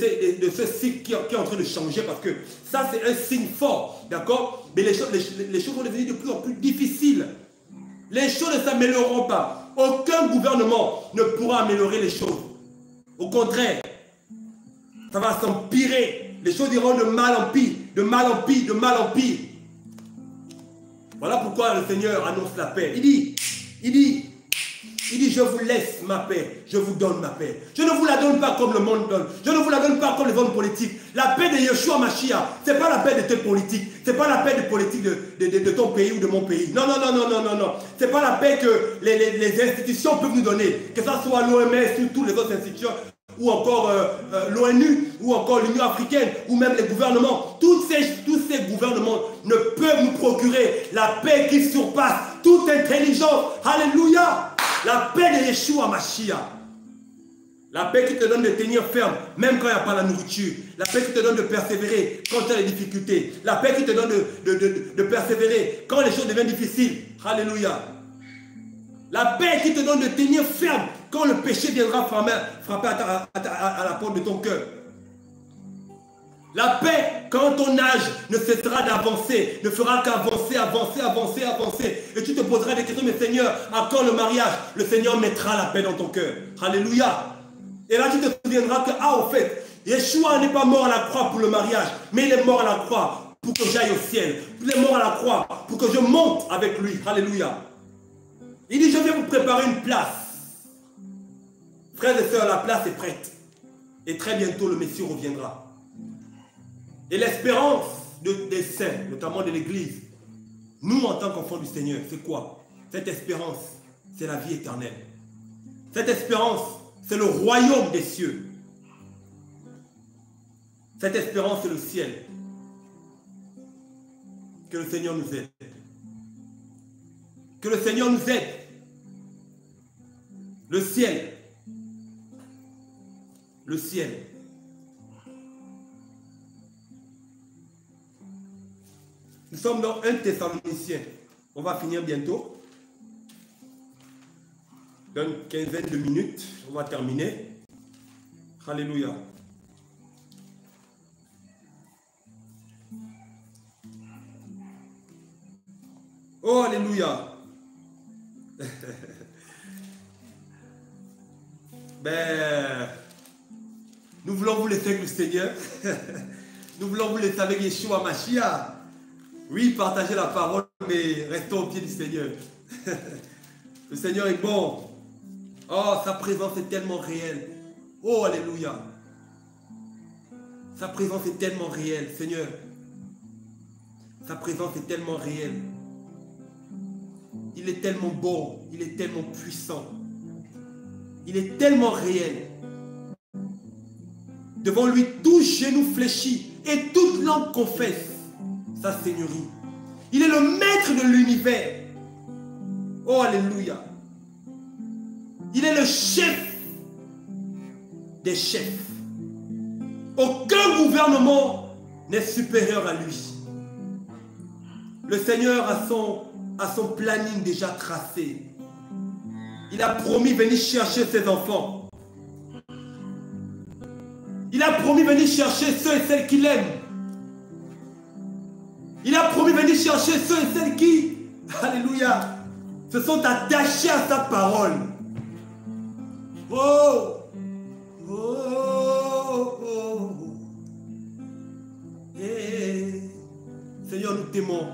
A: ce cycle qui est en train de changer, parce que ça c'est un signe fort, d'accord? Mais les choses vont devenir de plus en plus difficiles. Les choses ne s'amélioreront pas. Aucun gouvernement ne pourra améliorer les choses. Au contraire, ça va s'empirer. Les choses iront de mal en pire, de mal en pire, de mal en pire. Voilà pourquoi le Seigneur annonce la paix. Il dit, je vous laisse ma paix, je vous donne ma paix. Je ne vous la donne pas comme le monde donne. Je ne vous la donne pas comme les hommes politiques. La paix de Yeshua Mashiach, ce n'est pas la paix de tes politiques. Ce n'est pas la paix de politique de ton pays ou de mon pays. Non, non, non, non, non, non, non. Ce n'est pas la paix que les institutions peuvent nous donner. Que ce soit l'OMS ou toutes les autres institutions, ou encore l'ONU, ou encore l'Union africaine, ou même les gouvernements. Tous ces gouvernements ne peuvent nous procurer la paix qui surpasse toute intelligence. Alléluia! La paix de Yeshua Mashiach. La paix qui te donne de tenir ferme, même quand il n'y a pas la nourriture. La paix qui te donne de persévérer quand tu as des difficultés. La paix qui te donne de persévérer quand les choses deviennent difficiles. Alléluia. La paix qui te donne de tenir ferme quand le péché viendra frapper à la porte de ton cœur. La paix, quand ton âge ne cessera d'avancer, ne fera qu'avancer, avancer, avancer, avancer. Et tu te poseras des questions, mais Seigneur, à quand le mariage? Le Seigneur mettra la paix dans ton cœur. Alléluia. Et là, tu te souviendras que, au fait, Yeshua n'est pas mort à la croix pour le mariage, mais il est mort à la croix pour que j'aille au ciel. Il est mort à la croix pour que je monte avec lui. Alléluia. Il dit, je vais vous préparer une place. Frères et sœurs, la place est prête. Et très bientôt, le Messie reviendra. Et l'espérance des saints, notamment de l'Église, nous en tant qu'enfants du Seigneur, c'est quoi? Cette espérance, c'est la vie éternelle. Cette espérance, c'est le royaume des cieux. Cette espérance, c'est le ciel. Que le Seigneur nous aide. Que le Seigneur nous aide. Le ciel. Le ciel. Nous sommes dans 1 Thessaloniciens. On va finir bientôt. Dans une quinzaine de minutes, on va terminer. Alléluia. Oh, alléluia. Nous voulons vous laisser avec le Seigneur. Nous voulons vous laisser avec Yeshua Mashiach. Oui, partagez la parole, mais restons au pied du Seigneur. Le Seigneur est bon. Oh, sa présence est tellement réelle. Oh, alléluia. Sa présence est tellement réelle, Seigneur. Sa présence est tellement réelle. Il est tellement bon. Il est tellement puissant. Il est tellement réel. Devant lui, tout genou fléchit et toute langue confesse sa seigneurie. Il est le maître de l'univers. Oh, alléluia. Il est le chef des chefs. Aucun gouvernement n'est supérieur à lui. Le Seigneur a son planning déjà tracé. Il a promis venir chercher ses enfants. Il a promis venir chercher ceux et celles qu'il aime. Il a promis venir chercher ceux et celles qui, alléluia, se sont attachés à sa parole. Oh, oh, oh. Hey. Seigneur, nous t'aimons.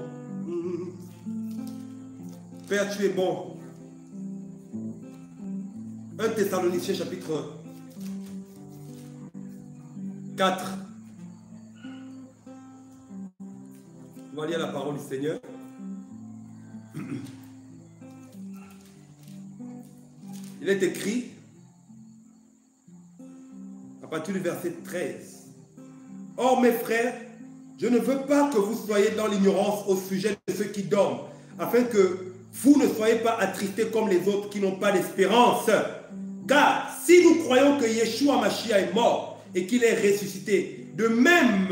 A: Père, tu es bon. 1 Thessaloniciens chapitre 4. On va lire la parole du Seigneur. Il est écrit, à partir du verset 13. Or, mes frères, je ne veux pas que vous soyez dans l'ignorance au sujet de ceux qui dorment, afin que vous ne soyez pas attristés comme les autres qui n'ont pas d'espérance. Car si nous croyons que Yeshua Mashiach est mort et qu'il est ressuscité, De même,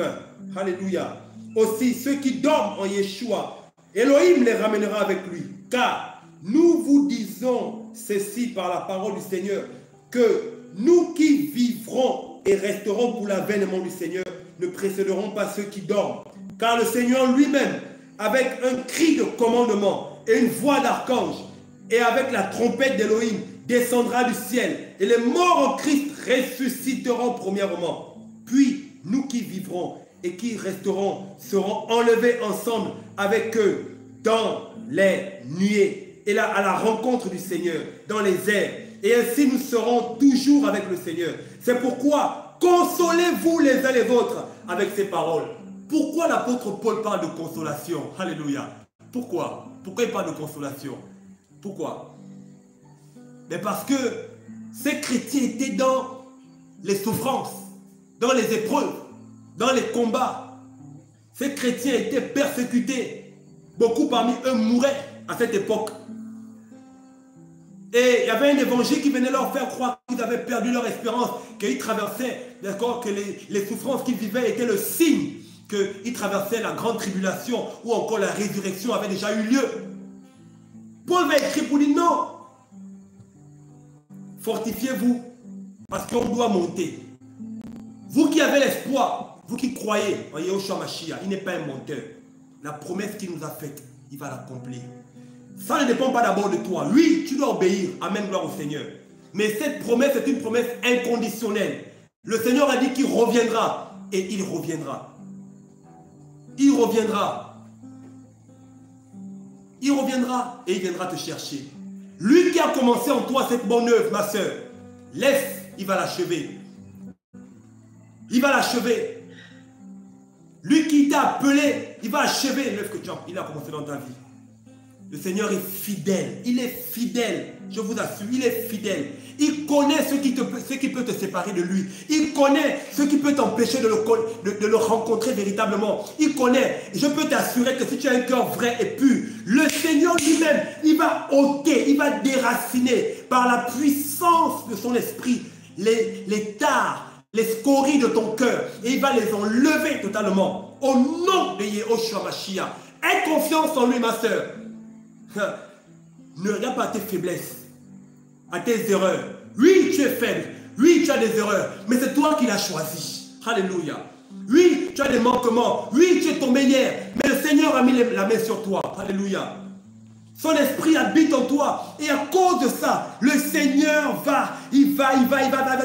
A: alléluia, aussi ceux qui dorment en Yeshua, Elohim les ramènera avec lui. Car nous vous disons ceci par la parole du Seigneur, que nous qui vivrons et resterons pour l'avènement du Seigneur, ne précéderons pas ceux qui dorment. Car le Seigneur lui-même, avec un cri de commandement et une voix d'archange, et avec la trompette d'Elohim, descendra du ciel, et les morts en Christ ressusciteront premièrement. Puis, nous qui vivrons et qui resteront seront enlevés ensemble avec eux dans les nuées, et là, à la rencontre du Seigneur, dans les airs. Et ainsi, nous serons toujours avec le Seigneur. C'est pourquoi, consolez-vous les uns les autres avec ces paroles. Pourquoi l'apôtre Paul parle de consolation? Alléluia. Pourquoi? Pourquoi il parle de consolation? Pourquoi? Mais parce que ces chrétiens étaient dans les souffrances, dans les épreuves, dans les combats. Ces chrétiens étaient persécutés. Beaucoup parmi eux mouraient à cette époque. Et il y avait un évangile qui venait leur faire croire qu'ils avaient perdu leur espérance, qu'ils traversaient, d'accord, que les souffrances qu'ils vivaient étaient le signe qu'ils traversaient la grande tribulation ou encore la résurrection avait déjà eu lieu. Paul va écrire pour dire non. Fortifiez-vous parce qu'on doit monter. Vous qui avez l'espoir, vous qui croyez en Yahushua Mashiach, il n'est pas un menteur. La promesse qu'il nous a faite, il va l'accomplir. Ça ne dépend pas d'abord de toi. Oui, tu dois obéir. Amen, gloire au Seigneur. Mais cette promesse est une promesse inconditionnelle. Le Seigneur a dit qu'il reviendra. Et il reviendra. Il reviendra. Il reviendra et il viendra te chercher. Lui qui a commencé en toi cette bonne œuvre, ma soeur, laisse, il va l'achever. Il va l'achever. Lui qui t'a appelé, il va achever l'œuvre que il a commencé dans ta vie. Le Seigneur est fidèle. Il est fidèle. Je vous assure, il est fidèle. Il connaît ce qui peut te séparer de lui. Il connaît ce qui peut t'empêcher de le rencontrer véritablement. Il connaît. Et je peux t'assurer que si tu as un cœur vrai et pur, le Seigneur lui-même, il va ôter, il va déraciner par la puissance de son esprit les tares, les scories de ton cœur. Et il va les enlever totalement. Au nom de Yahushua Mashiach. Aie confiance en lui, ma soeur. Ne regarde pas à tes faiblesses, à tes erreurs. Oui, tu es faible. Oui, tu as des erreurs. Mais c'est toi qui l'as choisi. Alléluia. Oui, tu as des manquements. Oui, tu es tombé hier. Mais le Seigneur a mis la main sur toi. Alléluia. Son esprit habite en toi. Et à cause de ça, le Seigneur va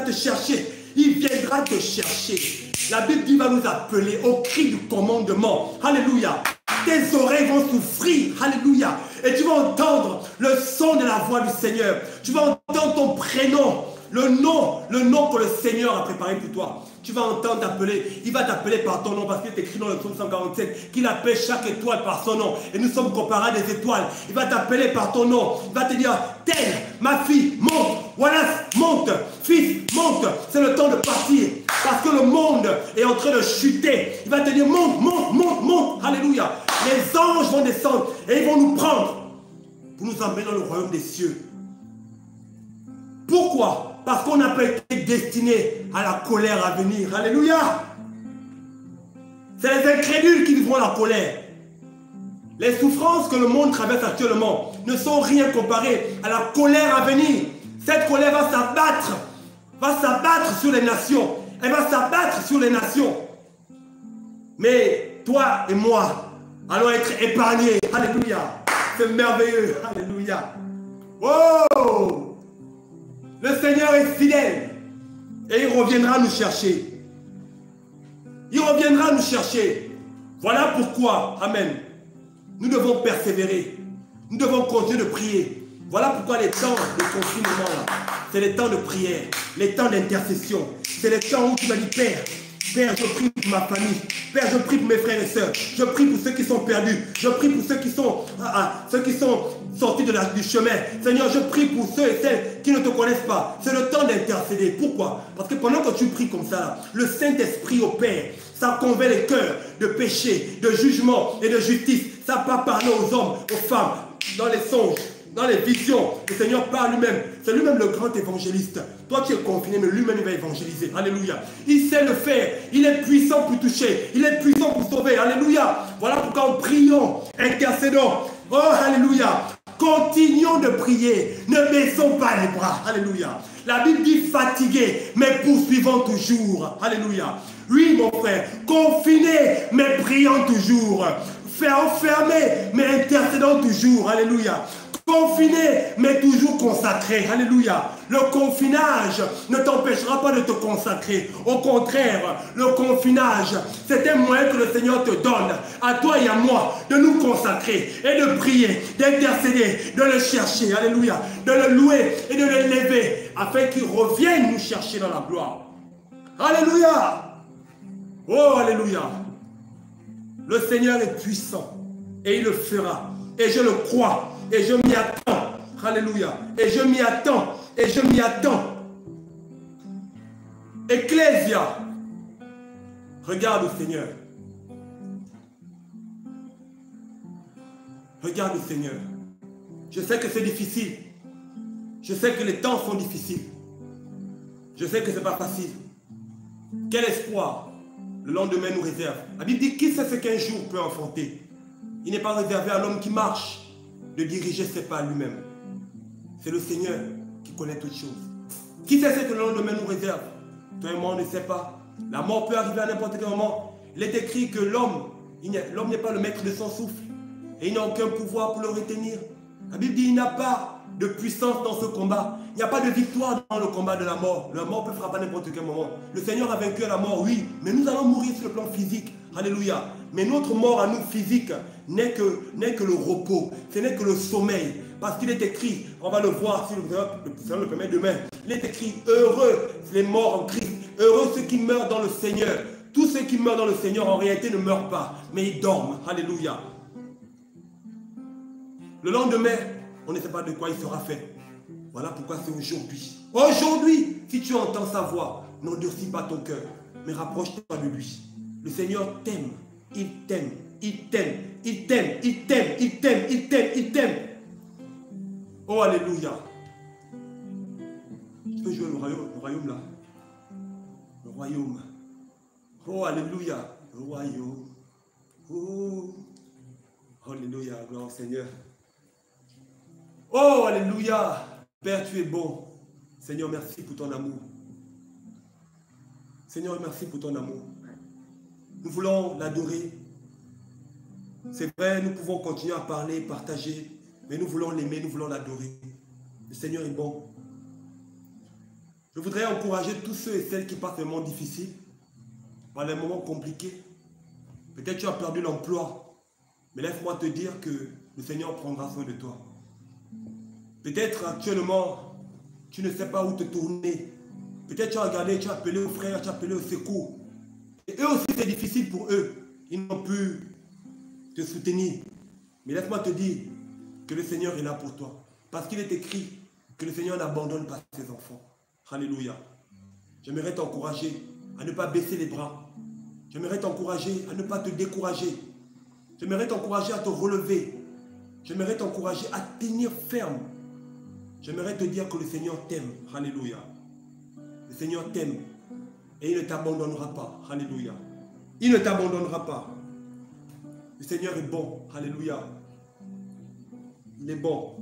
A: te chercher. Il viendra te chercher. La Bible dit, va nous appeler au cri du commandement. Alléluia. Tes oreilles vont souffrir. Alléluia. Et tu vas entendre le son de la voix du Seigneur. Tu vas entendre ton prénom. Le nom que le Seigneur a préparé pour toi. Tu vas entendre t'appeler. Il va t'appeler par ton nom parce qu'il est écrit dans le psaume 147 qu'il appelle chaque étoile par son nom. Et nous sommes comparés à des étoiles. Il va t'appeler par ton nom. Il va te dire, telle, ma fille, monte. Voilà, monte. Fils, monte. C'est le temps de partir. Parce que le monde est en train de chuter. Il va te dire, monte, monte, monte, monte. Alléluia. Les anges vont descendre et ils vont nous prendre pour nous emmener dans le royaume des cieux. Pourquoi? Parce qu'on n'a pas été destiné à la colère à venir. Alléluia. C'est les incrédules qui vivront la colère. Les souffrances que le monde traverse actuellement ne sont rien comparées à la colère à venir. Cette colère va s'abattre sur les nations. Elle va s'abattre sur les nations. Mais toi et moi allons être épargnés. Alléluia. C'est merveilleux. Alléluia. Oh! Le Seigneur est fidèle. Et il reviendra nous chercher. Il reviendra nous chercher. Voilà pourquoi, amen, nous devons persévérer. Nous devons continuer de prier. Voilà pourquoi les temps de confinement, c'est les temps de prière, les temps d'intercession. C'est les temps où tu vas dire, Père, Père, je prie pour ma famille. Père, je prie pour mes frères et sœurs. Je prie pour ceux qui sont perdus. Je prie pour ceux qui sont sortis du chemin. Seigneur, je prie pour ceux et celles qui ne te connaissent pas. C'est le temps d'intercéder. Pourquoi? Parce que pendant que tu pries comme ça, le Saint-Esprit opère. Ça convainc les cœurs de péché, de jugement et de justice. Ça va parler aux hommes, aux femmes, dans les songes, dans les visions, le Seigneur parle lui-même. C'est lui-même le grand évangéliste. Toi, tu es confiné, mais lui-même, il va évangéliser. Alléluia. Il sait le faire. Il est puissant pour toucher. Il est puissant pour sauver. Alléluia. Voilà pourquoi nous prions, intercédons. Oh, alléluia. Continuons de prier. Ne baissons pas les bras. Alléluia. La Bible dit fatigué, mais poursuivons toujours. Alléluia. Oui, mon frère, confiné, mais prions toujours. Enfermé, mais intercédons toujours. Alléluia. Confiné, mais toujours consacré. Alléluia. Le confinage ne t'empêchera pas de te consacrer. Au contraire, le confinage, c'est un moyen que le Seigneur te donne, à toi et à moi, de nous consacrer et de prier, d'intercéder, de le chercher. Alléluia. De le louer et de le lever, afin qu'il revienne nous chercher dans la gloire. Alléluia. Oh, alléluia. Le Seigneur est puissant et il le fera. Et je le crois. Et je m'y attends. Alléluia. Et je m'y attends. Et je m'y attends. Ecclésia. Regarde le Seigneur. Regarde le Seigneur. Je sais que c'est difficile. Je sais que les temps sont difficiles. Je sais que ce n'est pas facile. Quel espoir le lendemain nous réserve. La Bible dit, qui sait ce qu'un jour peut enfanter? Il n'est pas réservé à l'homme qui marche de diriger ses pas lui-même. C'est le Seigneur qui connaît toutes choses. Qui sait ce que le lendemain nous réserve? Toi et moi, on ne sait pas. La mort peut arriver à n'importe quel moment. Il est écrit que l'homme n'est pas le maître de son souffle. Et il n'a aucun pouvoir pour le retenir. La Bible dit, il n'a pas de puissance dans ce combat. Il n'y a pas de victoire dans le combat de la mort. La mort peut frapper à n'importe quel moment. Le Seigneur a vaincu la mort, oui. Mais nous allons mourir sur le plan physique. Alléluia. Mais notre mort à nous physique n'est que le repos. Ce n'est que le sommeil. Parce qu'il est écrit, on va le voir si le Seigneur le permet demain. Il est écrit, heureux les morts en Christ. Heureux ceux qui meurent dans le Seigneur. Tous ceux qui meurent dans le Seigneur en réalité ne meurent pas. Mais ils dorment. Alléluia. Le lendemain, on ne sait pas de quoi il sera fait. Voilà pourquoi c'est aujourd'hui. Aujourd'hui, si tu entends sa voix, n'endurcis pas ton cœur, mais rapproche-toi de lui. Le Seigneur t'aime. Il t'aime. Il t'aime. Il t'aime. Il t'aime. Il t'aime. Il t'aime. Il t'aime. Oh, alléluia. Tu peux jouer le royaume là. Le royaume. Oh, alléluia. Le royaume. Oh, alléluia. Gloire au Seigneur. Oh, alléluia. Père, tu es bon. Seigneur, merci pour ton amour. Seigneur, merci pour ton amour. Nous voulons l'adorer. C'est vrai, nous pouvons continuer à parler, partager, mais nous voulons l'aimer, nous voulons l'adorer. Le Seigneur est bon. Je voudrais encourager tous ceux et celles qui passent des moments difficiles, par des moments compliqués. Peut-être tu as perdu l'emploi, mais laisse-moi te dire que le Seigneur prendra soin de toi. Peut-être actuellement, tu ne sais pas où te tourner. Peut-être tu as regardé, tu as appelé aux frères, tu as appelé au secours. Et eux aussi, c'est difficile pour eux. Ils n'ont pu te soutenir. Mais laisse-moi te dire que le Seigneur est là pour toi. Parce qu'il est écrit que le Seigneur n'abandonne pas ses enfants. Alléluia. J'aimerais t'encourager à ne pas baisser les bras. J'aimerais t'encourager à ne pas te décourager. J'aimerais t'encourager à te relever. J'aimerais t'encourager à tenir ferme. J'aimerais te dire que le Seigneur t'aime. Alléluia. Le Seigneur t'aime. Et il ne t'abandonnera pas. Alléluia. Il ne t'abandonnera pas. Le Seigneur est bon. Alléluia. Il est bon.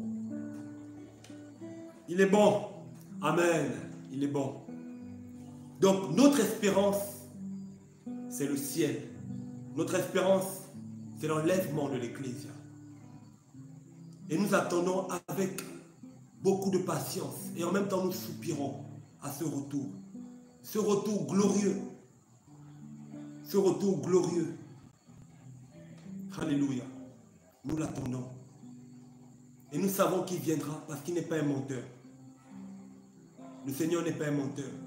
A: Il est bon. Amen. Il est bon. Donc notre espérance, c'est le ciel. Notre espérance, c'est l'enlèvement de l'Ecclésia. Et nous attendons avec beaucoup de patience. Et en même temps, nous soupirons à ce retour. Ce retour glorieux. Ce retour glorieux. Alléluia. Nous l'attendons. Et nous savons qu'il viendra parce qu'il n'est pas un menteur. Le Seigneur n'est pas un menteur.